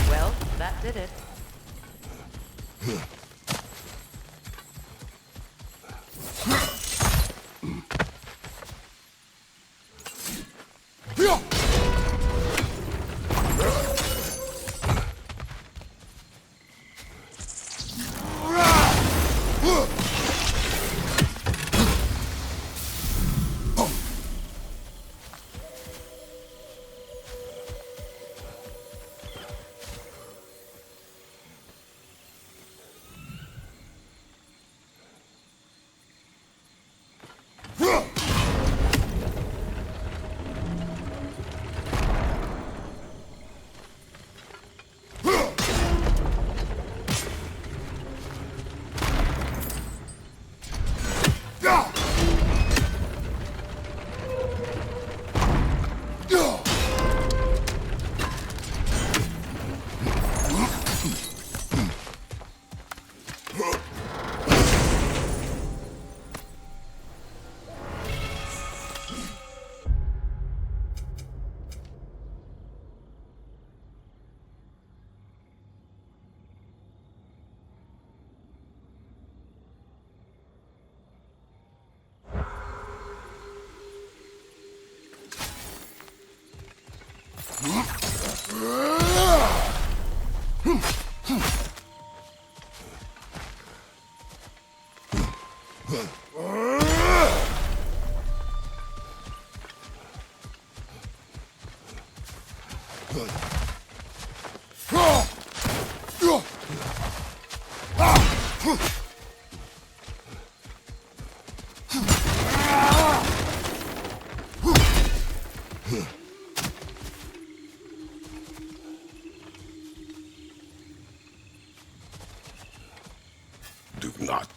Speaker 4: Well, that did it.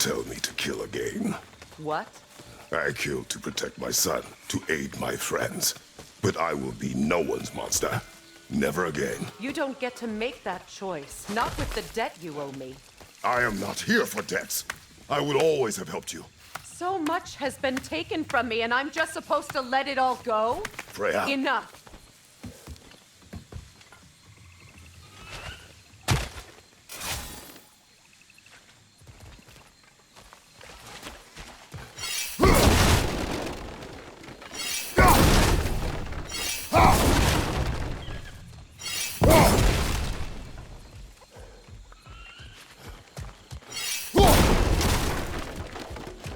Speaker 2: tell me to kill again.
Speaker 4: What?
Speaker 2: I killed to protect my son, to aid my friends. But I will be no one's monster. Never again.
Speaker 4: You don't get to make that choice. Not with the debt you owe me.
Speaker 2: I am not here for debts. I would always have helped you.
Speaker 4: So much has been taken from me, and I'm just supposed to let it all go?
Speaker 2: Freya.
Speaker 4: Enough.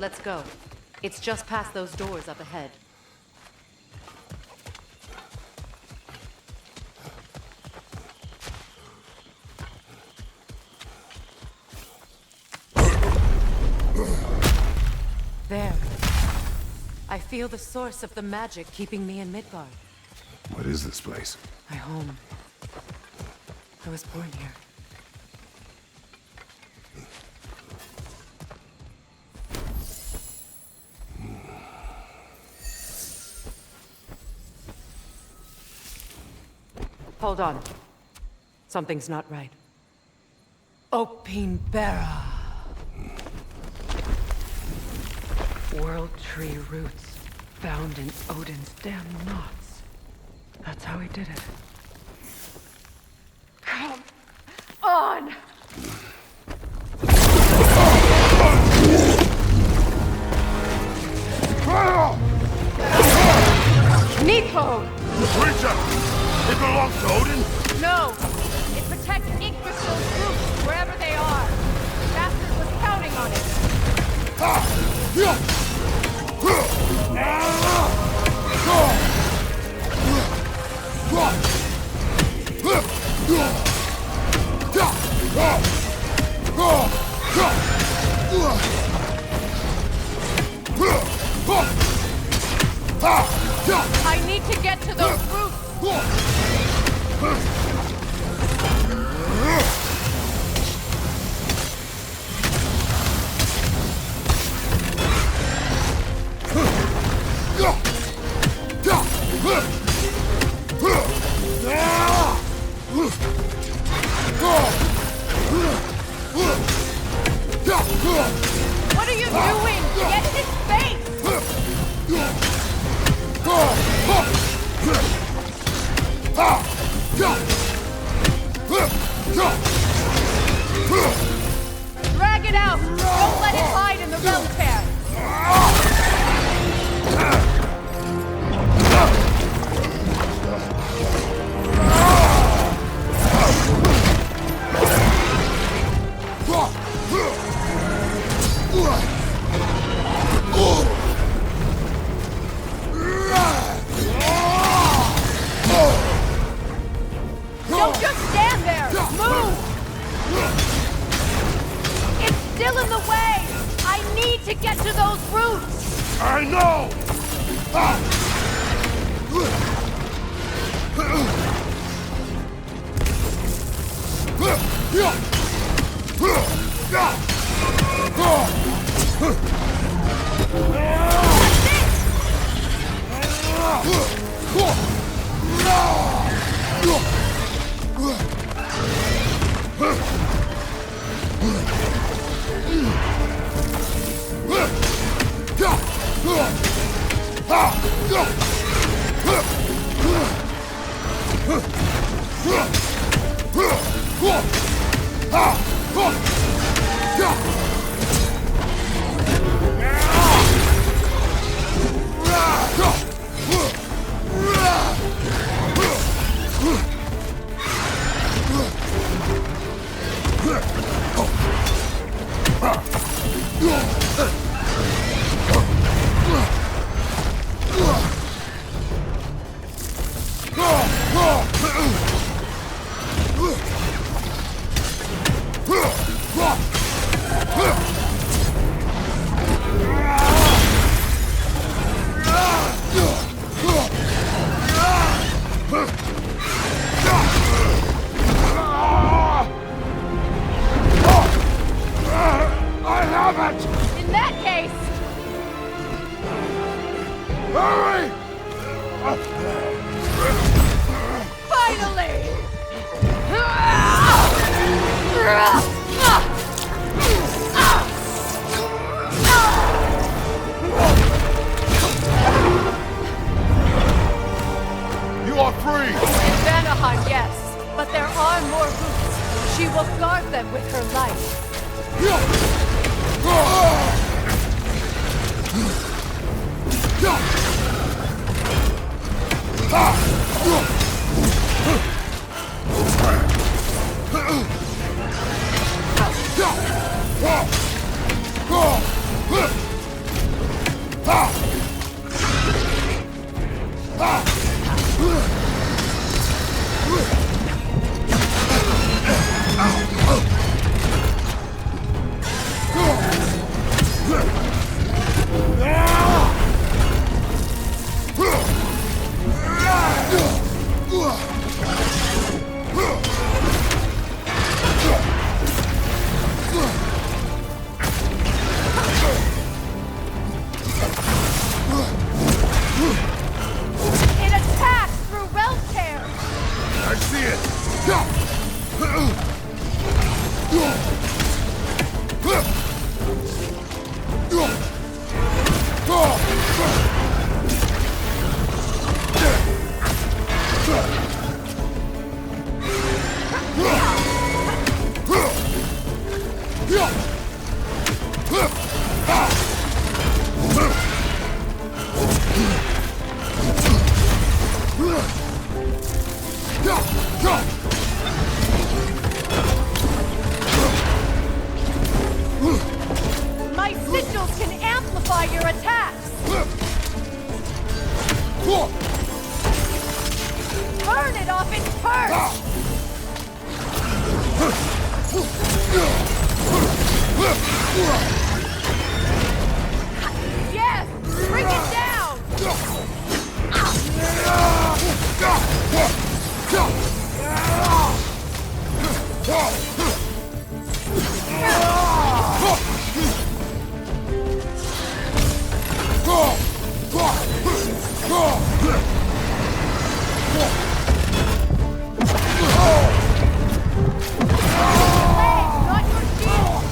Speaker 4: Let's go. It's just past those doors up ahead. There. I feel the source of the magic keeping me in Midgard.
Speaker 2: What is this place?
Speaker 4: My home. I was born here. Hold on. Something's not right. Opinbera. World tree roots found in Odin's damn knots. That's how he did it. Come on! Nico!
Speaker 6: The creature! It belongs to Odin?
Speaker 4: No! It protects Yggdrasil's roots wherever they are. The bastard was counting on it. I need to get to those roots! What are you doing? Get in his face! Drag it out! Don't let it hide in the realm tear! Don't just stand there! Move! It's still in the way! I need to get to those roots!
Speaker 6: I know! Hurry!
Speaker 4: Finally!
Speaker 6: You are free!
Speaker 4: In Vanaheim, yes, but there are more routes. She will guard them with her life.
Speaker 8: It attacks through realm tear.
Speaker 6: I see
Speaker 8: My sigils can amplify your attacks. Burn it off its perch. Yes, bring it down. Not your shield.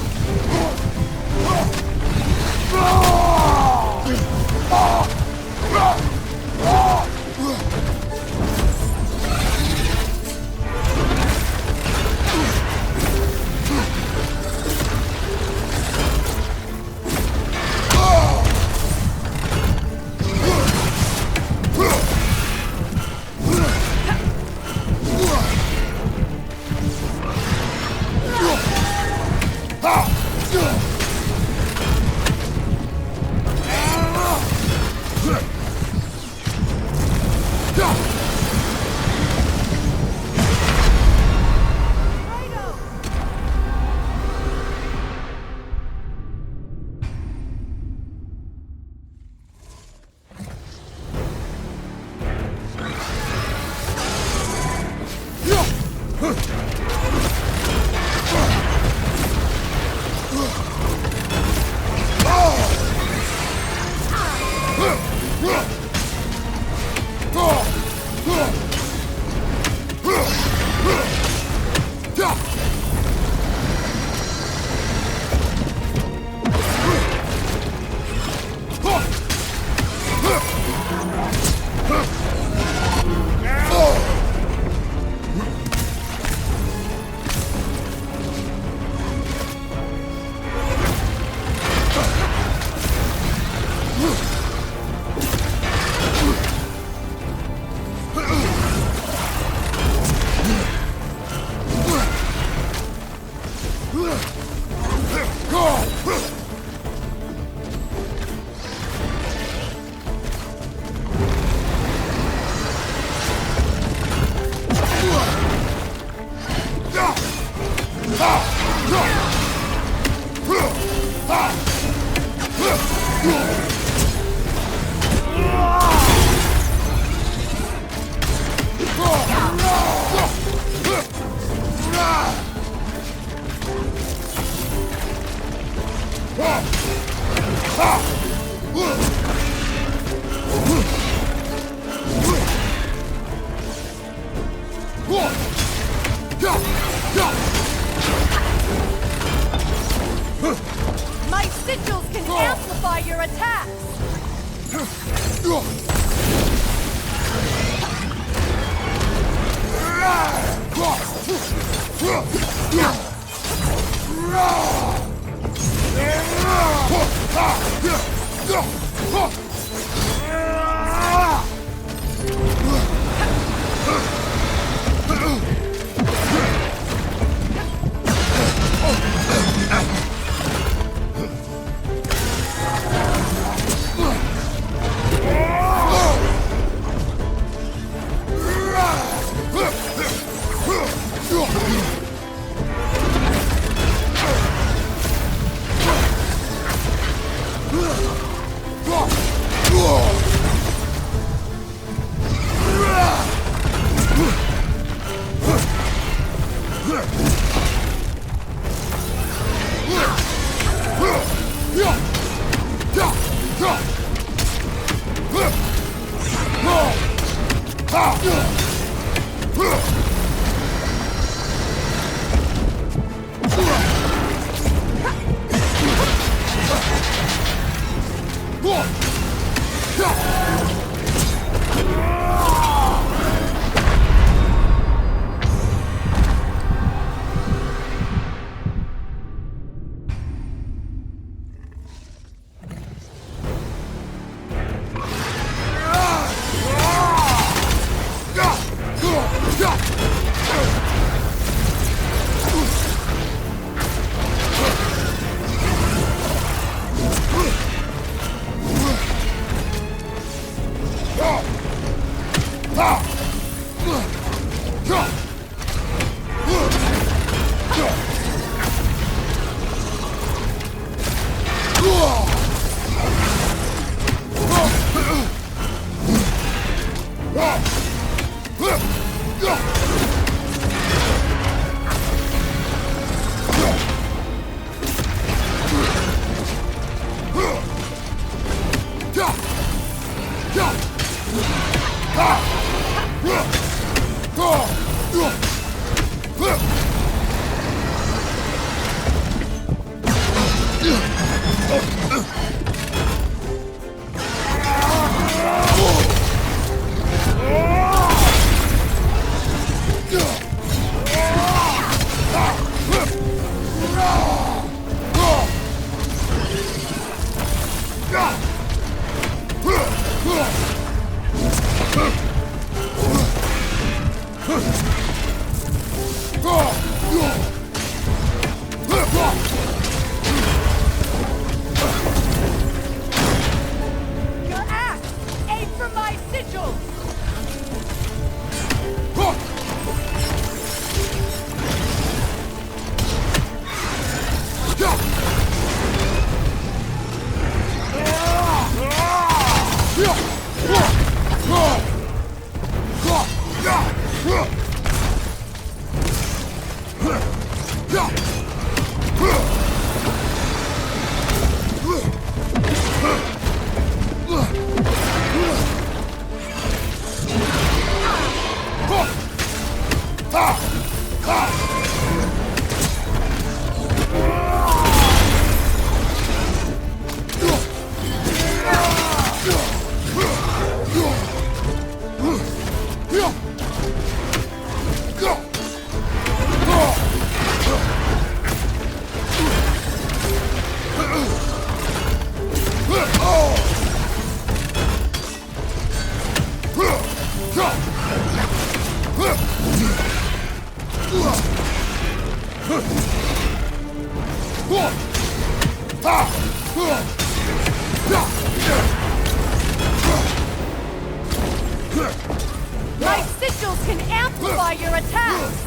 Speaker 4: My sigils can amplify your attacks!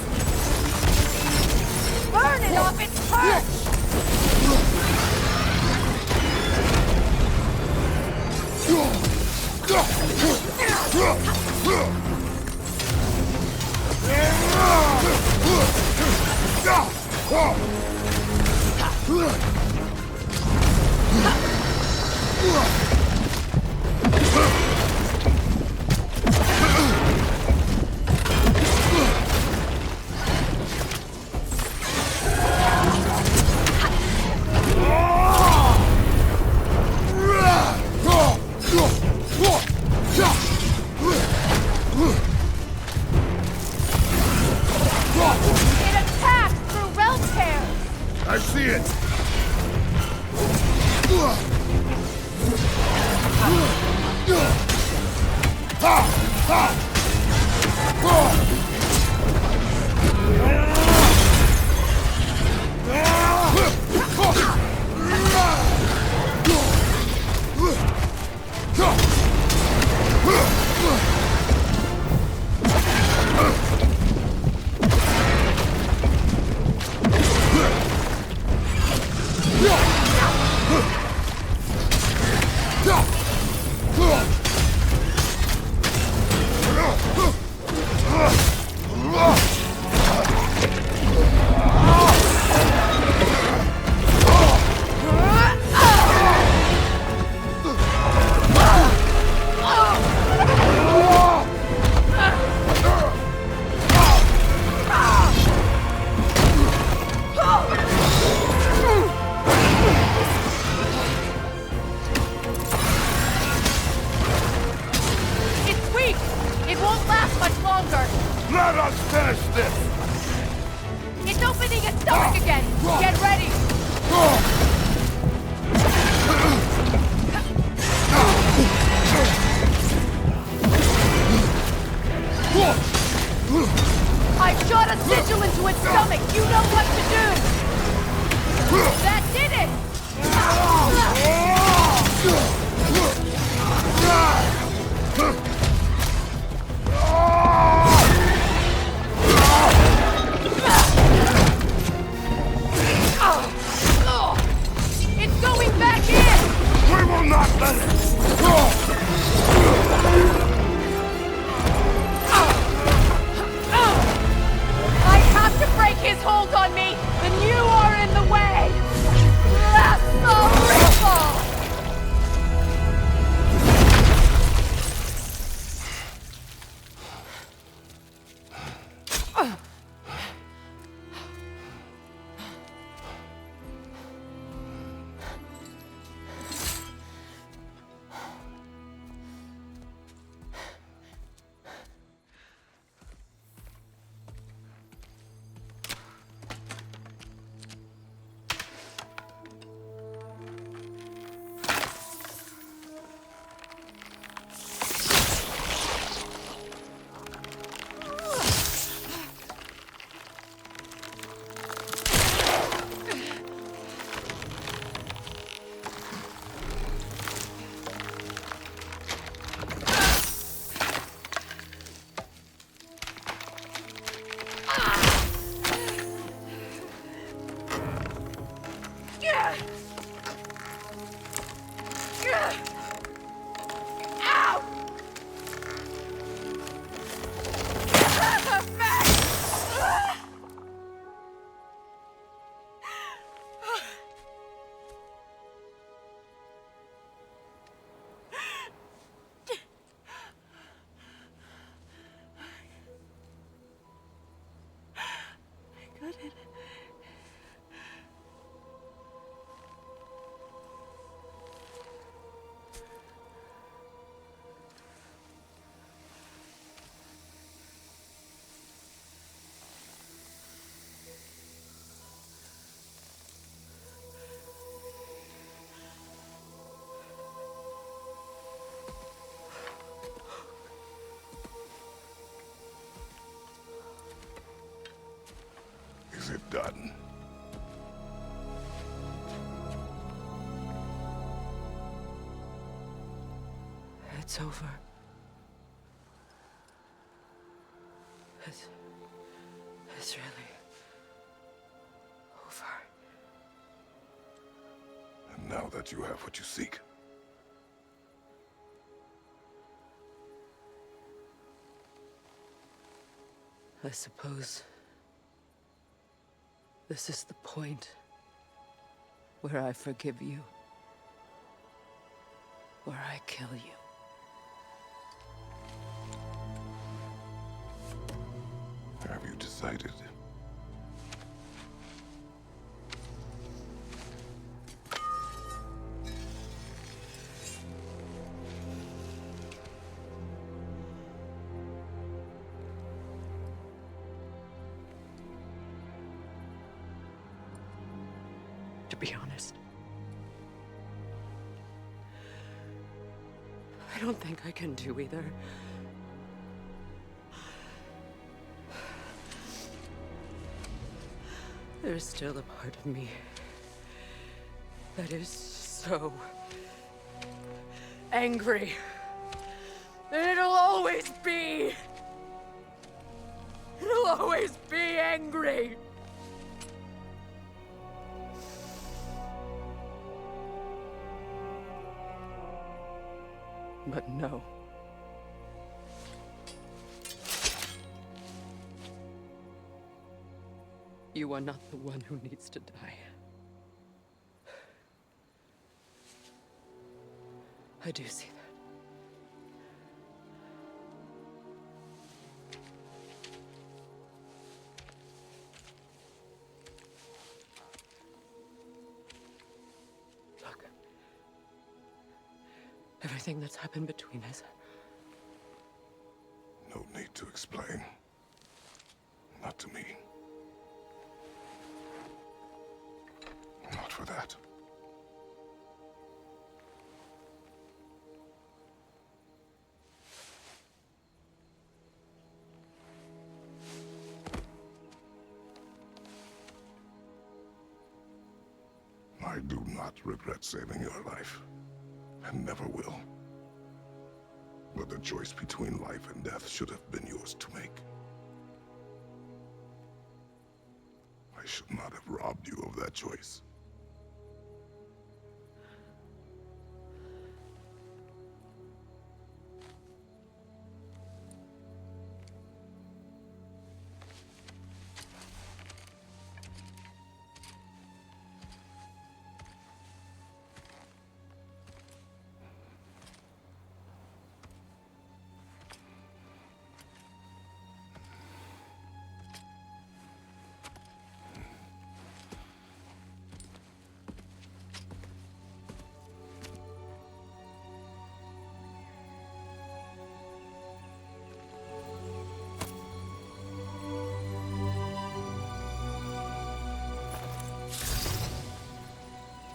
Speaker 4: Burn it off its perch!
Speaker 8: It attacks through realm tears!
Speaker 2: I see it!
Speaker 6: Let us finish this!
Speaker 8: It's opening its stomach again! Get ready! I shot a sigil into its stomach! You know what to do! That did it! It's going back in!
Speaker 6: We will not let it!
Speaker 8: I have to break his hold on me, and you are in the way! That's the ripple!
Speaker 2: Is it done?
Speaker 4: It's over. It's really over.
Speaker 2: And now that you have what you seek,
Speaker 4: I suppose this is the point where I forgive you, where I kill you.
Speaker 2: have you decided?
Speaker 4: to be honest. I don't think I can do either. There's still a part of me that is so angry. And it'll always be. It'll always be angry. But no. You are not the one who needs to die. I do see that. Look. Everything that's happened between us.
Speaker 2: No need to explain. Not to me. Not for that. I do not regret saving your life, and never will. But the choice between life and death should have been yours to make. I should not have robbed you of that choice.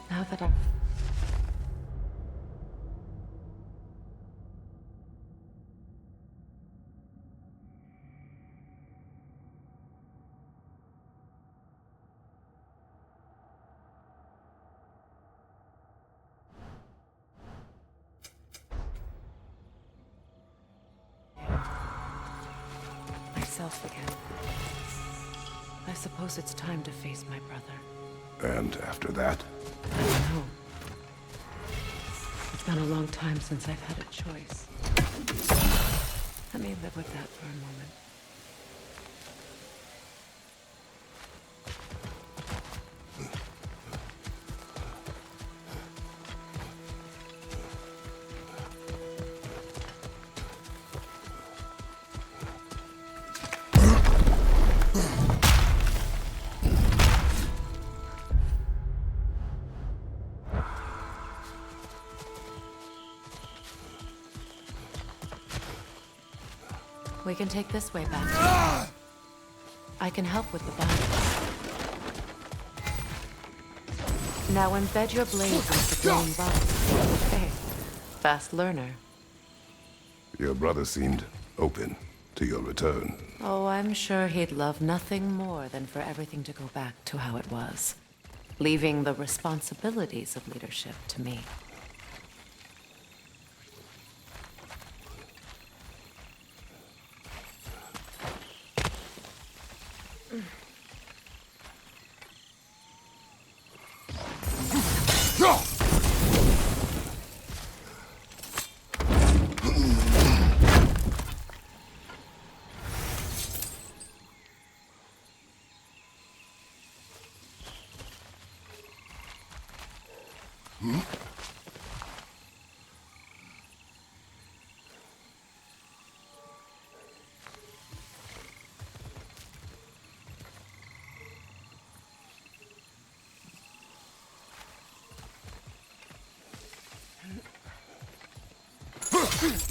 Speaker 4: Now that I... myself again. I suppose it's time to face my brother.
Speaker 2: And after that?
Speaker 4: I don't know. It's been a long time since I've had a choice. Let me live with that for a moment. We can take this way back. I can help with the bind. Now embed your blade with the glowing vines. Okay. Fast learner.
Speaker 2: Your brother seemed open to your return.
Speaker 4: Oh, I'm sure he'd love nothing more than for everything to go back to how it was, leaving the responsibilities of leadership to me.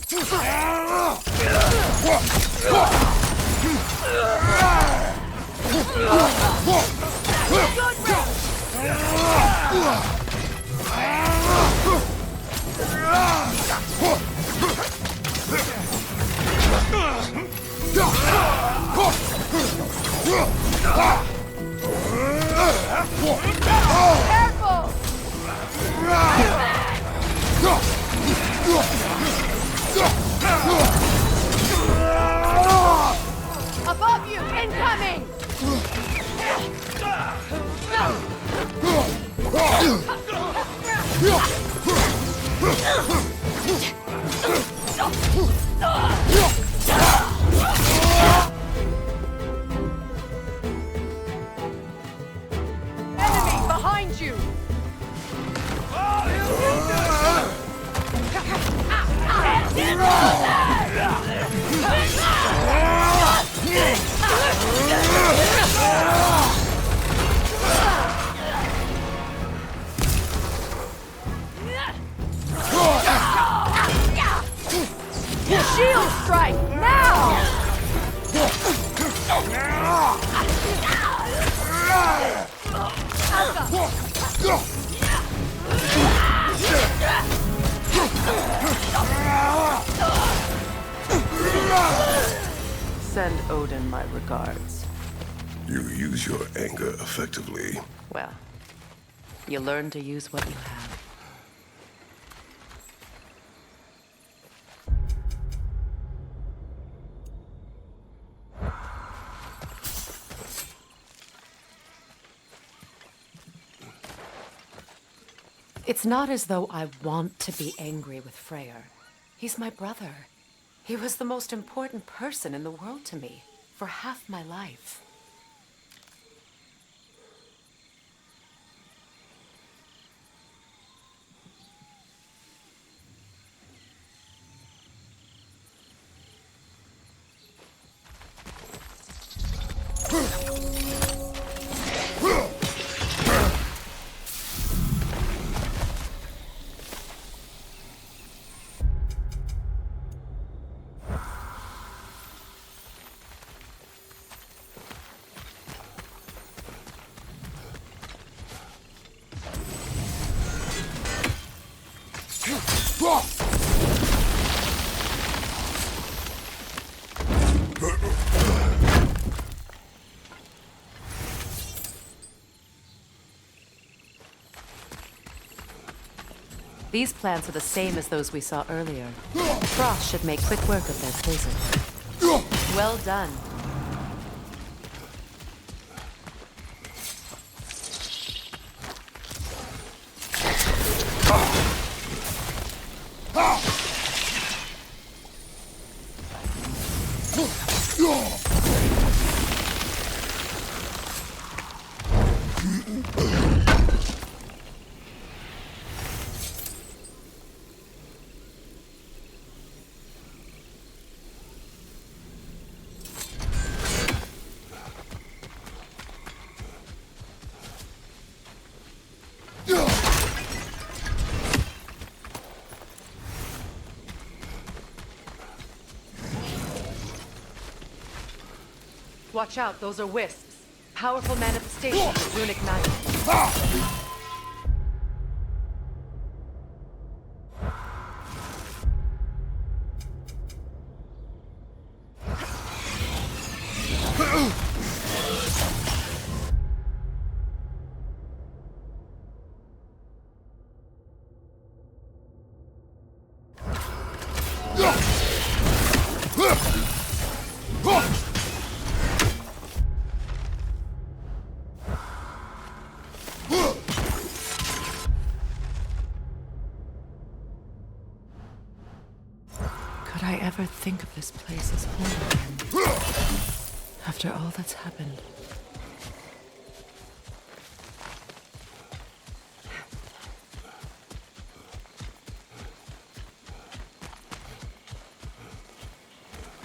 Speaker 1: Good
Speaker 4: Above you! Incoming! Enemy behind you! Shield strike now! Send Odin my regards.
Speaker 2: You use your anger effectively.
Speaker 4: Well, you learn to use what you have. It's not as though I want to be angry with Freyr. He's my brother. He was the most important person in the world to me for half my life. These plants are the same as those we saw earlier. Frost should make quick work of their poison. Well done. Watch out, those are wisps. Powerful manifestations of runic magic. Could I ever think of this place as home again? After all that's happened.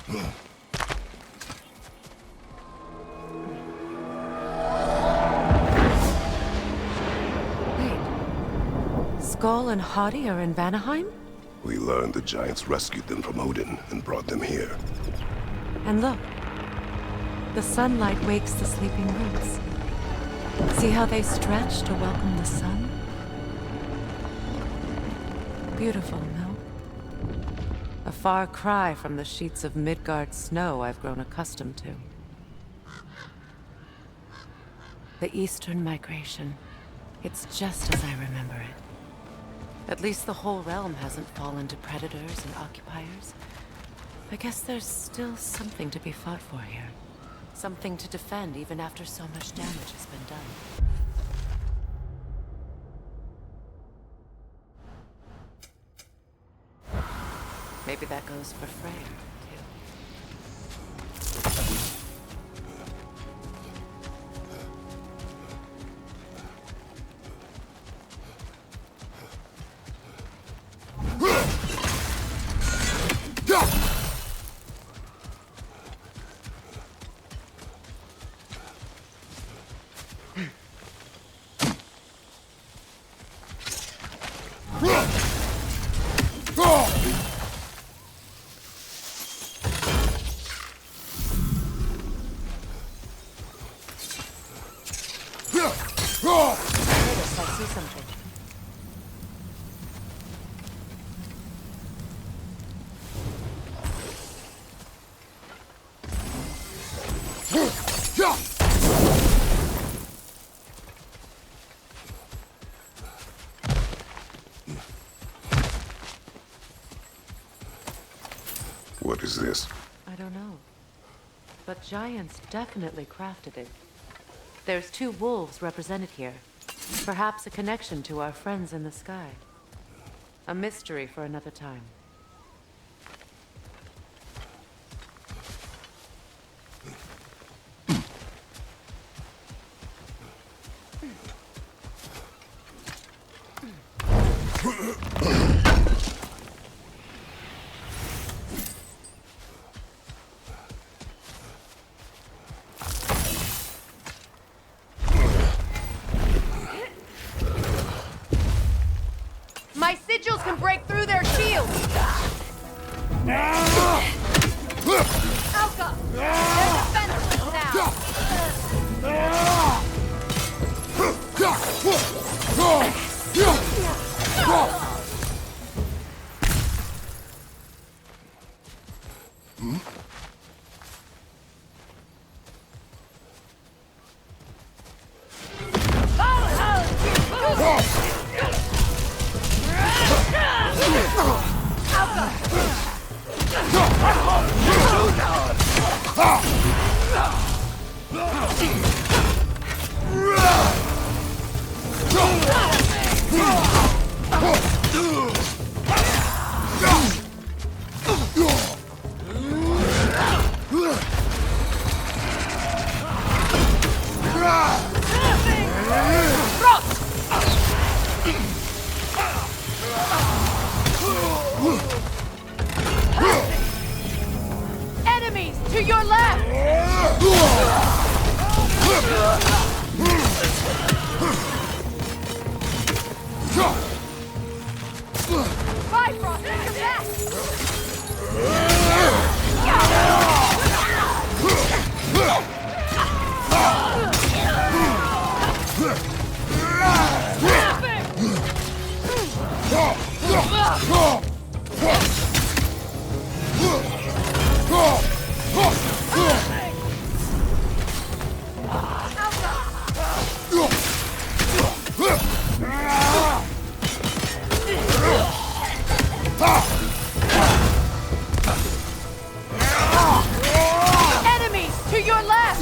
Speaker 4: Wait. Skull and Hati are in Vanaheim?
Speaker 2: We learned the giants rescued them from Odin and brought them here.
Speaker 4: And look. The sunlight wakes the sleeping roots. See how they stretch to welcome the sun? Beautiful, no? A far cry from the sheets of Midgard snow I've grown accustomed to. The Eastern Migration. It's just as I remember it. At least the whole realm hasn't fallen to predators and occupiers. I guess there's still something to be fought for here. Something to defend even after so much damage has been done. Maybe that goes for Freyr, too. Kratos, I see something.
Speaker 2: What is this?
Speaker 4: I don't know. But giants definitely crafted it. There's 2 wolves represented here. Perhaps a connection to our friends in the sky. A mystery for another time. My sigils can break through their shields! Alka! They're defenseless Enemies to your left! Bifrost, at your back! Enemies to your left!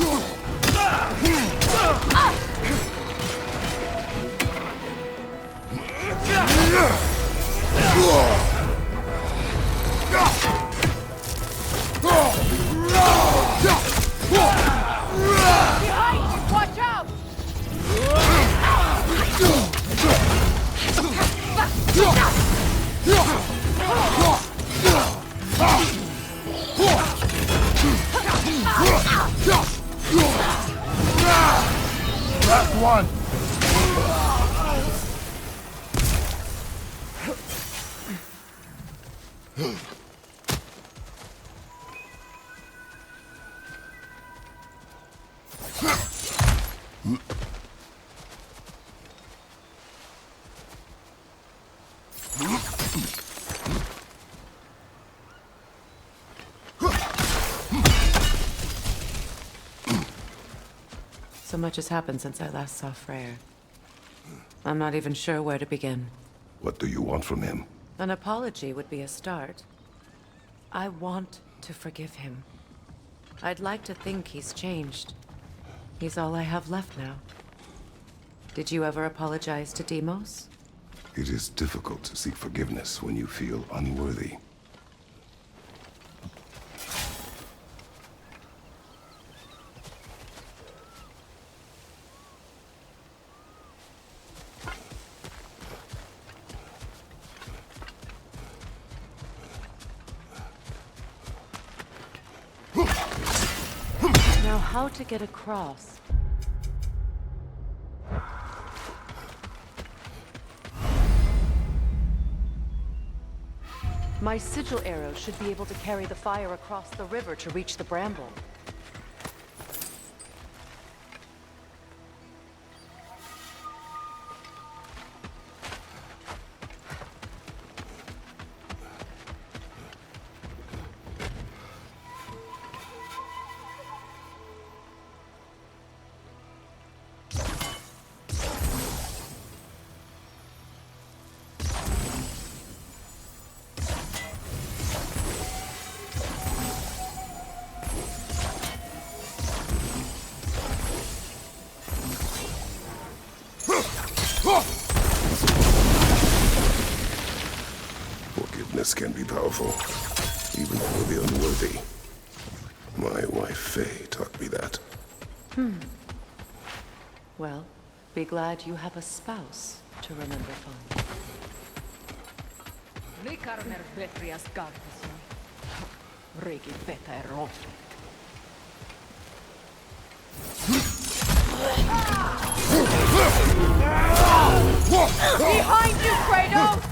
Speaker 4: Behind you! Watch out!
Speaker 6: Last one.
Speaker 4: So much has happened since I last saw Freyr. I'm not even sure where to begin.
Speaker 2: What do you want from him?
Speaker 4: An apology would be a start. I want to forgive him. I'd like to think he's changed. He's all I have left now. Did you ever apologize to Deimos?
Speaker 2: It is difficult to seek forgiveness when you feel unworthy.
Speaker 4: Now, how to get across? My sigil arrow should be able to carry the fire across the river to reach the bramble.
Speaker 2: Forgiveness can be powerful, even for the unworthy. My wife Faye taught me that.
Speaker 4: Well, be glad you have a spouse to remember fondly.
Speaker 8: Behind you, Kratos!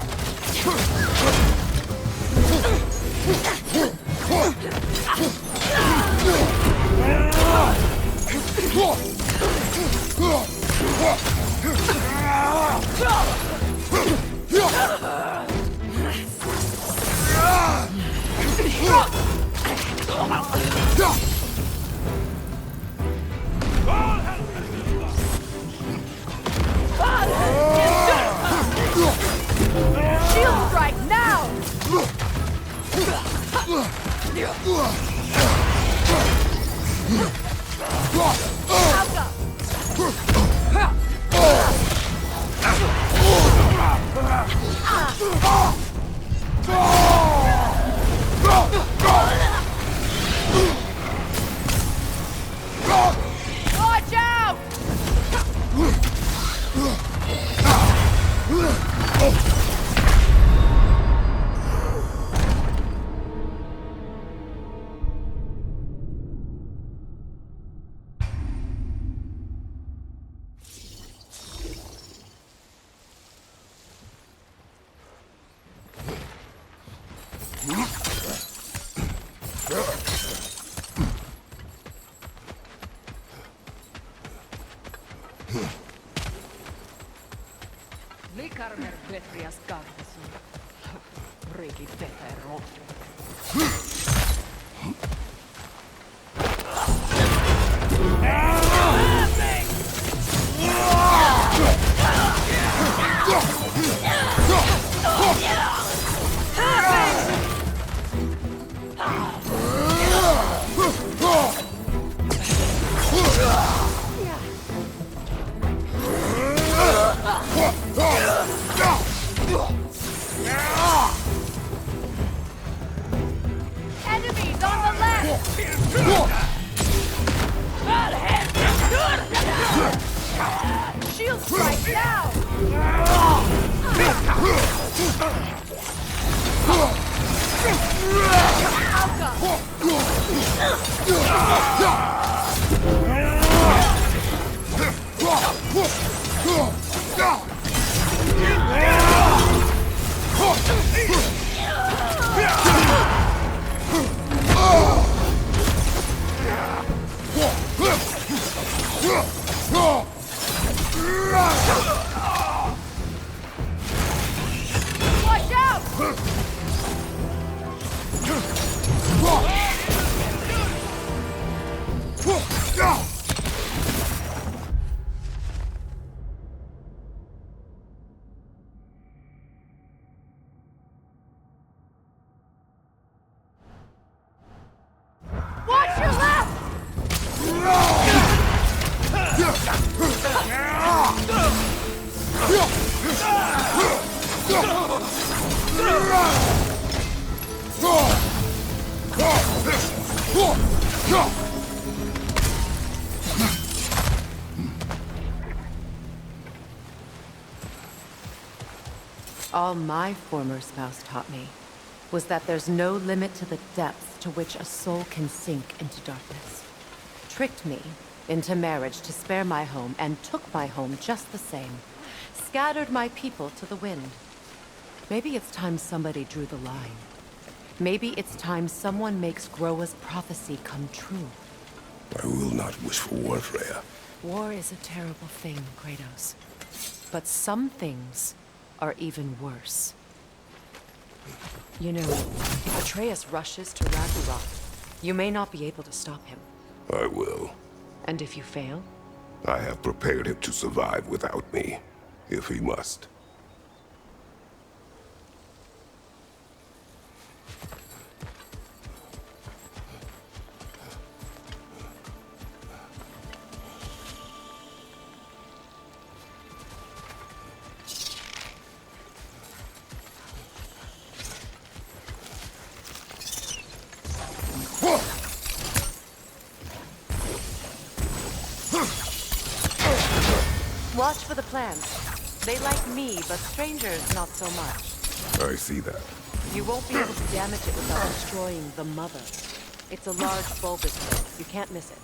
Speaker 8: Shield strike now! Watch out! Enemies on the left! Shield strike now! Watch out!
Speaker 4: All my former spouse taught me was that there's no limit to the depths to which a soul can sink into darkness. Tricked me into marriage to spare my home and took my home just the same. Scattered my people to the wind. Maybe it's time somebody drew the line. Maybe it's time someone makes Groa's prophecy come true.
Speaker 2: I will not wish for war, Freya.
Speaker 4: War is a terrible thing, Kratos. But some things are even worse. You know, if Atreus rushes to Ragnarok, you may not be able to stop him.
Speaker 2: I will.
Speaker 4: And if you fail?
Speaker 2: I have prepared him to survive without me, if he must.
Speaker 4: Watch for the plants. They like me, but strangers not so much.
Speaker 2: I see that.
Speaker 4: You won't be able to damage it without destroying the mother. It's a large bulbous growth. You can't miss it.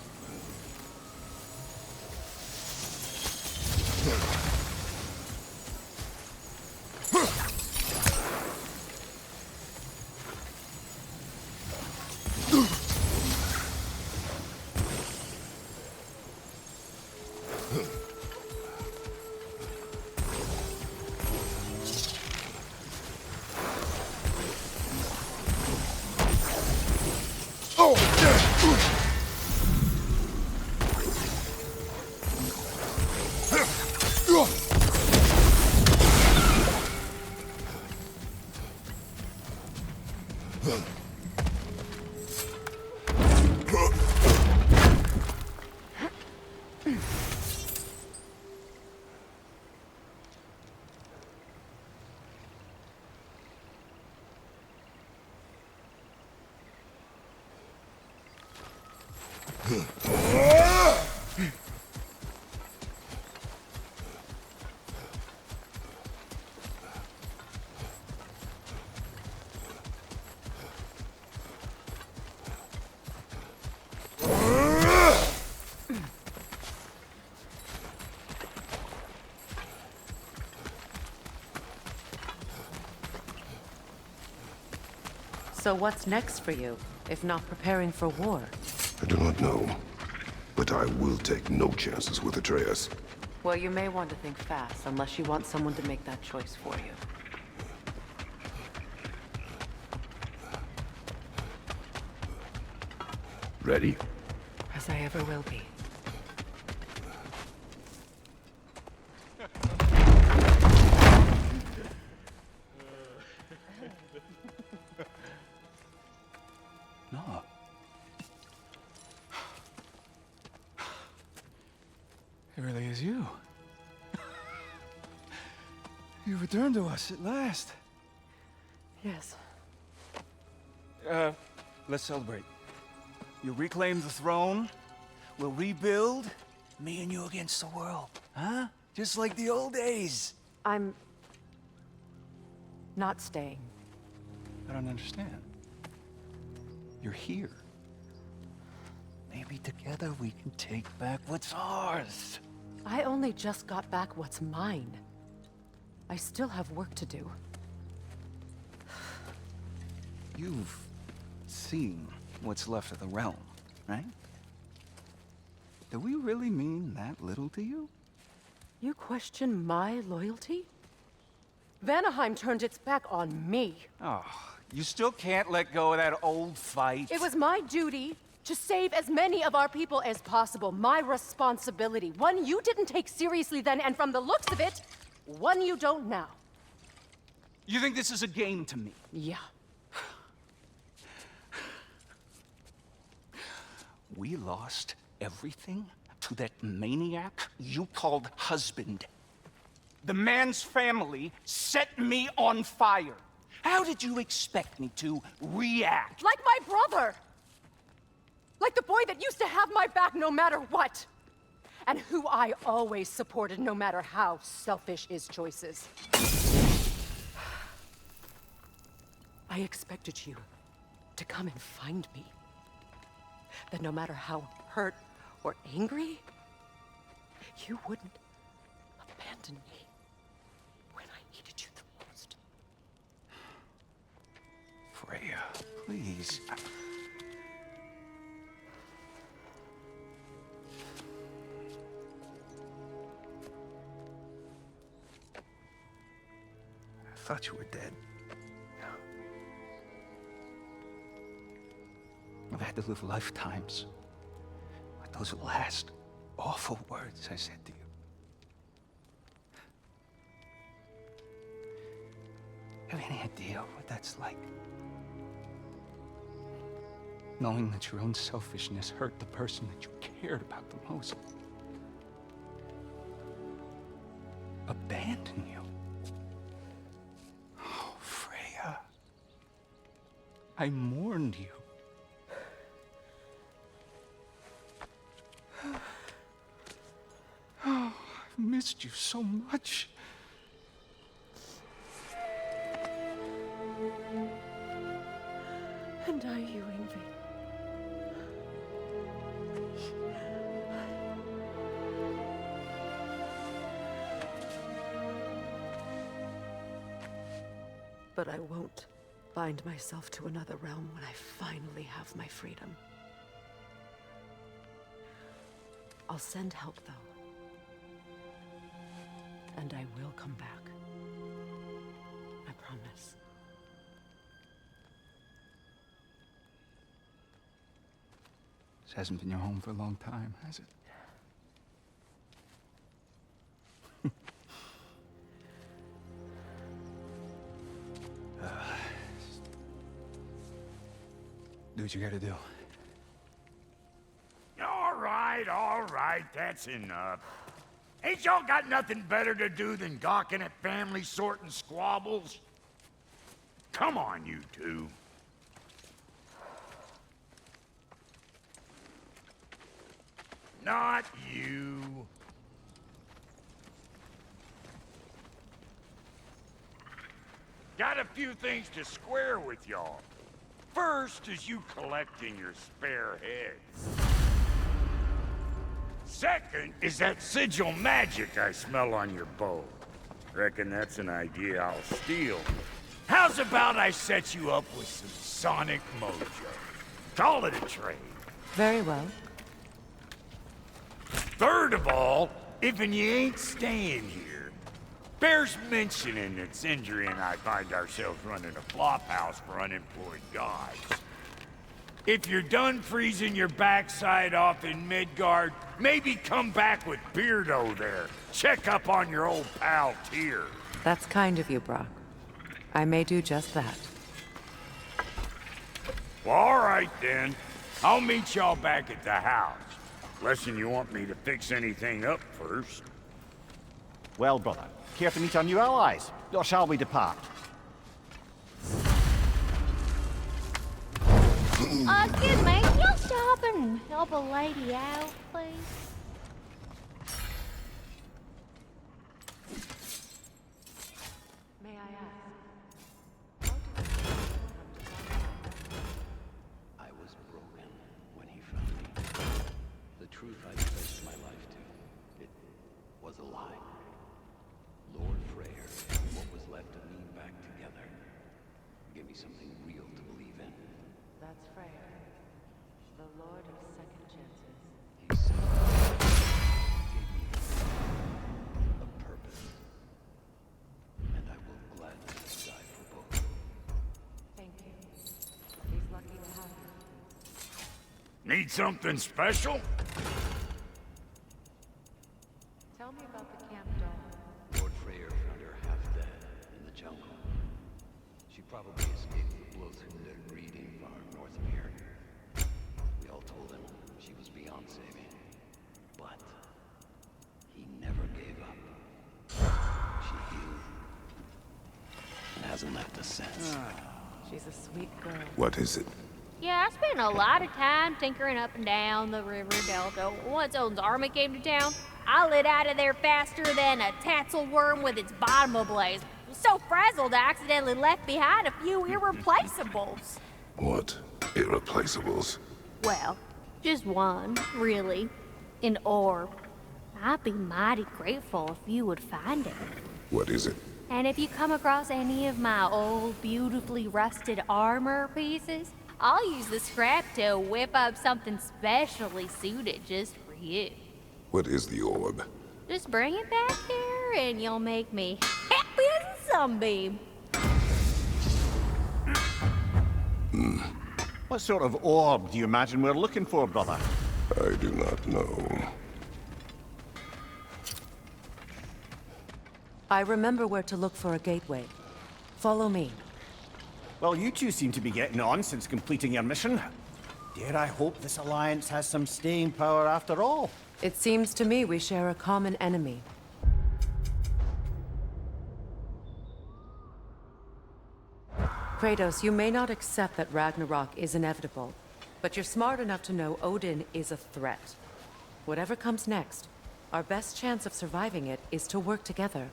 Speaker 4: So what's next for you, if not preparing for war?
Speaker 2: I do not know, but I will take no chances with Atreus.
Speaker 4: Well, you may want to think fast, unless you want someone to make that choice for you.
Speaker 2: Ready?
Speaker 4: As I ever will be.
Speaker 9: No. It really is you. You returned to us at last.
Speaker 4: Yes.
Speaker 9: Let's celebrate. You reclaim the throne. We'll rebuild. Me and you against the world. Huh? Just like the old days.
Speaker 4: I'm... not staying.
Speaker 9: I don't understand. You're here. Maybe together we can take back what's ours.
Speaker 4: I only just got back what's mine. I still have work to do.
Speaker 9: You've seen what's left of the realm, right? Do we really mean that little to you?
Speaker 4: You question my loyalty? Vanaheim turned its back on me.
Speaker 9: Oh, you still can't let go of that old fight?
Speaker 4: It was my duty to save as many of our people as possible. My responsibility. One you didn't take seriously then, and from the looks of it, one you don't now.
Speaker 9: You think this is a game to me?
Speaker 4: Yeah.
Speaker 9: We lost everything to that maniac you called husband. the man's family set me on fire. How did you expect me to react?
Speaker 4: Like my brother! Like the boy that used to have my back no matter what! And who I always supported no matter how selfish his choices. I expected you to come and find me. That no matter how hurt or angry, you wouldn't abandon me when I needed you the most.
Speaker 9: Freya, please. I thought you were dead. I've had to live lifetimes with those last awful words I said to you. Have any idea what that's like? Knowing that your own selfishness hurt the person that you cared about the most. Abandon you. Oh, Freya. I mourned you. Oh, I've missed you so much.
Speaker 4: And are you, Ingrid? But I won't bind myself to another realm when I finally have my freedom. I'll send help, though. And I will come back. I promise.
Speaker 9: This hasn't been your home for a long time, has it? Do what you gotta do.
Speaker 6: All right, that's enough. Ain't y'all got nothing better to do than gawking at family sorting squabbles? Come on, you two. Not you. Got a few things to square with y'all. First is you collecting your spare heads. Second is that sigil magic I smell on your bow. Reckon that's an idea I'll steal. How's about I set you up with some sonic mojo? Call it a trade.
Speaker 4: Very well.
Speaker 6: Third of all, if you ain't staying here, bears mentioning that Sindri and I find ourselves running a flop house for unemployed gods. If you're done freezing your backside off in Midgard, maybe come back with Beardo there. Check up on your old pal Tyr.
Speaker 4: That's kind of you, Brock. I may do just that.
Speaker 6: Well, all right then. I'll meet y'all back at the house. Unless you want me to fix anything up first.
Speaker 3: Well, brother, care to meet our new allies? Or shall we depart?
Speaker 8: Excuse me, can you stop and help a lady out, please?
Speaker 4: May I ask?
Speaker 10: I was broken when he found me. The truth I pledged my life to, it was a lie. Lord Freyr and what was left of me back together. Give me something real to believe in.
Speaker 4: That's Freyr, the Lord of Second Chances.
Speaker 10: He said, gave me a purpose. And I will gladly die for both.
Speaker 4: Thank you. He's lucky to have you.
Speaker 6: Need something special?
Speaker 4: Tell me about the camp doll.
Speaker 10: Lord Freyr found her half dead in the jungle. She probably escaped the blood-suited breeding farm north of here. We all told him she was beyond saving. But he never gave up.
Speaker 2: secrets.
Speaker 4: She's a sweet girl.
Speaker 2: What is it?
Speaker 8: Yeah, I spent a lot of time tinkering up and down the river delta. Once Odin's army came to town, I lit out of there faster than a tassel worm with its bottom ablaze. So frazzled, I accidentally left behind a few irreplaceables.
Speaker 2: What irreplaceables?
Speaker 8: Well, just one, really. An orb. I'd be mighty grateful if you would find it.
Speaker 2: What is it?
Speaker 8: And if you come across any of my old, beautifully rusted armor pieces, I'll use the scrap to whip up something specially suited just for you.
Speaker 2: What is the orb?
Speaker 8: Just bring it back here and you'll make me happy as a sunbeam.
Speaker 3: What sort of orb do you imagine we're looking for, brother?
Speaker 2: I do not know.
Speaker 4: I remember where to look for a gateway. Follow me.
Speaker 11: Well, you two seem to be getting on since completing your mission. Dare I hope this alliance has some staying power after all?
Speaker 4: It seems to me we share a common enemy. Kratos, you may not accept that Ragnarok is inevitable, but you're smart enough to know Odin is a threat. Whatever comes next, our best chance of surviving it is to work together.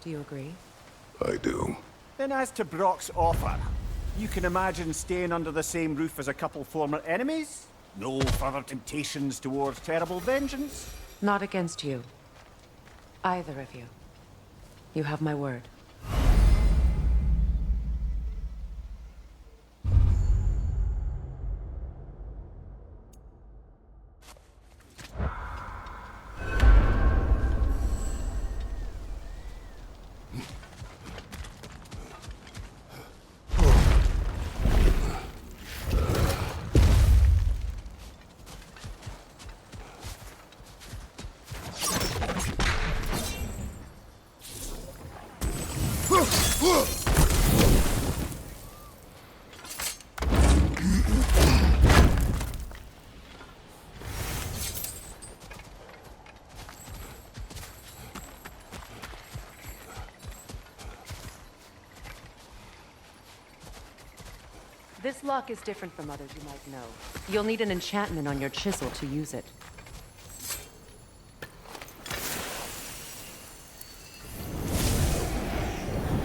Speaker 4: Do you agree?
Speaker 2: I do.
Speaker 11: Then as to Brock's offer, you can imagine staying under the same roof as a couple former enemies? No further temptations towards terrible vengeance?
Speaker 4: Not against you. Either of you. You have my word. This lock is different from others you might know. You'll need an enchantment on your chisel to use it.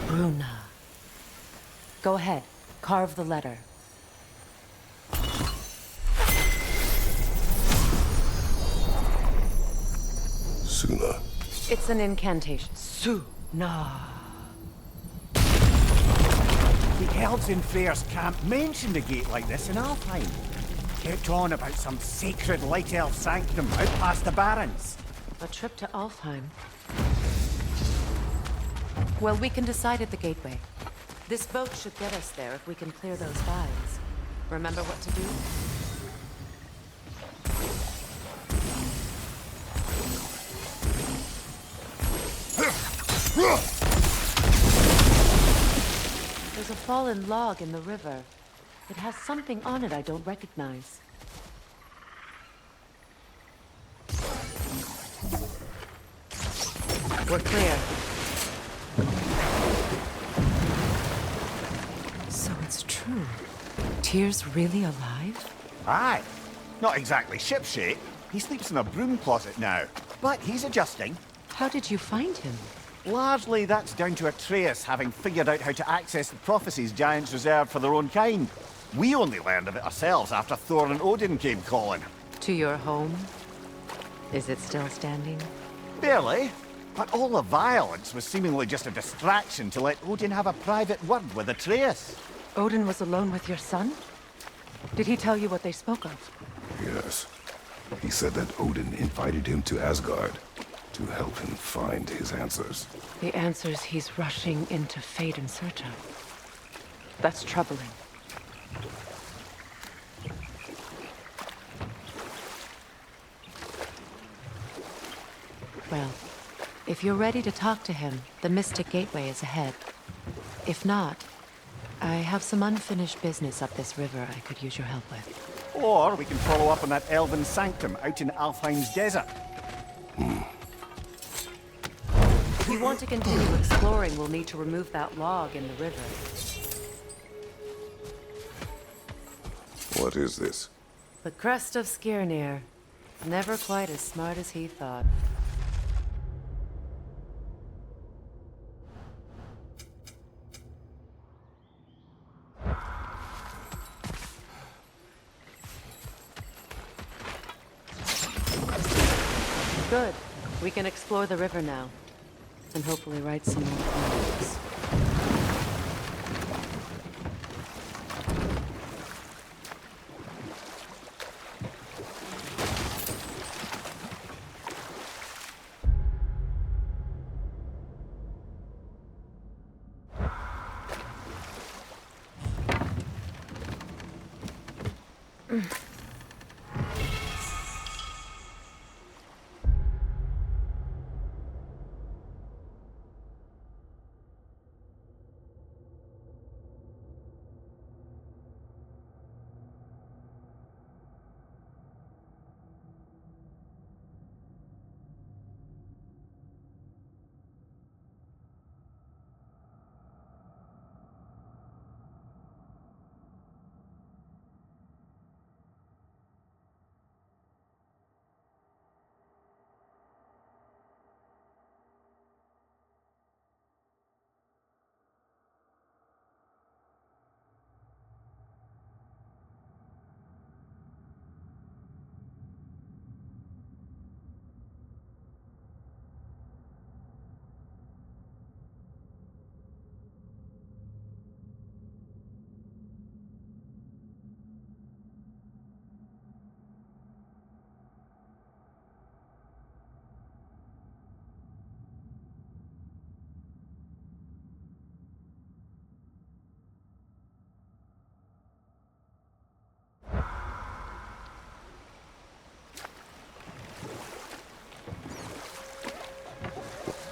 Speaker 4: Bruna. Go ahead. Carve the letter.
Speaker 2: Suna.
Speaker 4: It's an incantation. Suna.
Speaker 11: The elves in Freyr's camp mentioned a gate like this in Alfheim. Kept on about some sacred light elf sanctum out past the Barrens.
Speaker 4: A trip to Alfheim. Well, we can decide at the gateway. This boat should get us there if we can clear those vines. Remember what to do? There's a fallen log in the river. It has something on it I don't recognize. We're clear. So it's true. Tyr's really alive?
Speaker 11: Aye. Not exactly shipshape. He sleeps in a broom closet now. But he's adjusting.
Speaker 4: How did you find him?
Speaker 11: Largely that's down to Atreus having figured out how to access the prophecies giants reserved for their own kind. We only learned of it ourselves after Thor and Odin came calling.
Speaker 4: To your home? Is it still standing?
Speaker 11: Barely. But all the violence was seemingly just a distraction to let Odin have a private word with Atreus.
Speaker 4: Odin was alone with your son? Did he tell you what they spoke of?
Speaker 2: Yes. He said that Odin invited him to Asgard to help him find his answers.
Speaker 4: The answers he's rushing into fate in search of. That's troubling. Well, if you're ready to talk to him, the Mystic Gateway is ahead. If not, I have some unfinished business up this river I could use your help with.
Speaker 11: Or we can follow up on that elven sanctum out in Alfheim's desert.
Speaker 4: If you want to continue exploring, we'll need to remove that log in the river.
Speaker 2: What is this?
Speaker 4: The crest of Skirnir. Never quite as smart as he thought. Good. We can explore the river now. And hopefully write some more poems.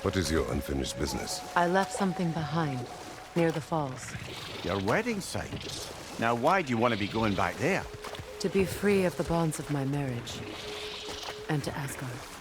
Speaker 2: What is your unfinished business?
Speaker 4: I left something behind, near the falls.
Speaker 11: Your wedding site. Now, why do you want to be going back there?
Speaker 4: To be free of the bonds of my marriage. And to Asgard.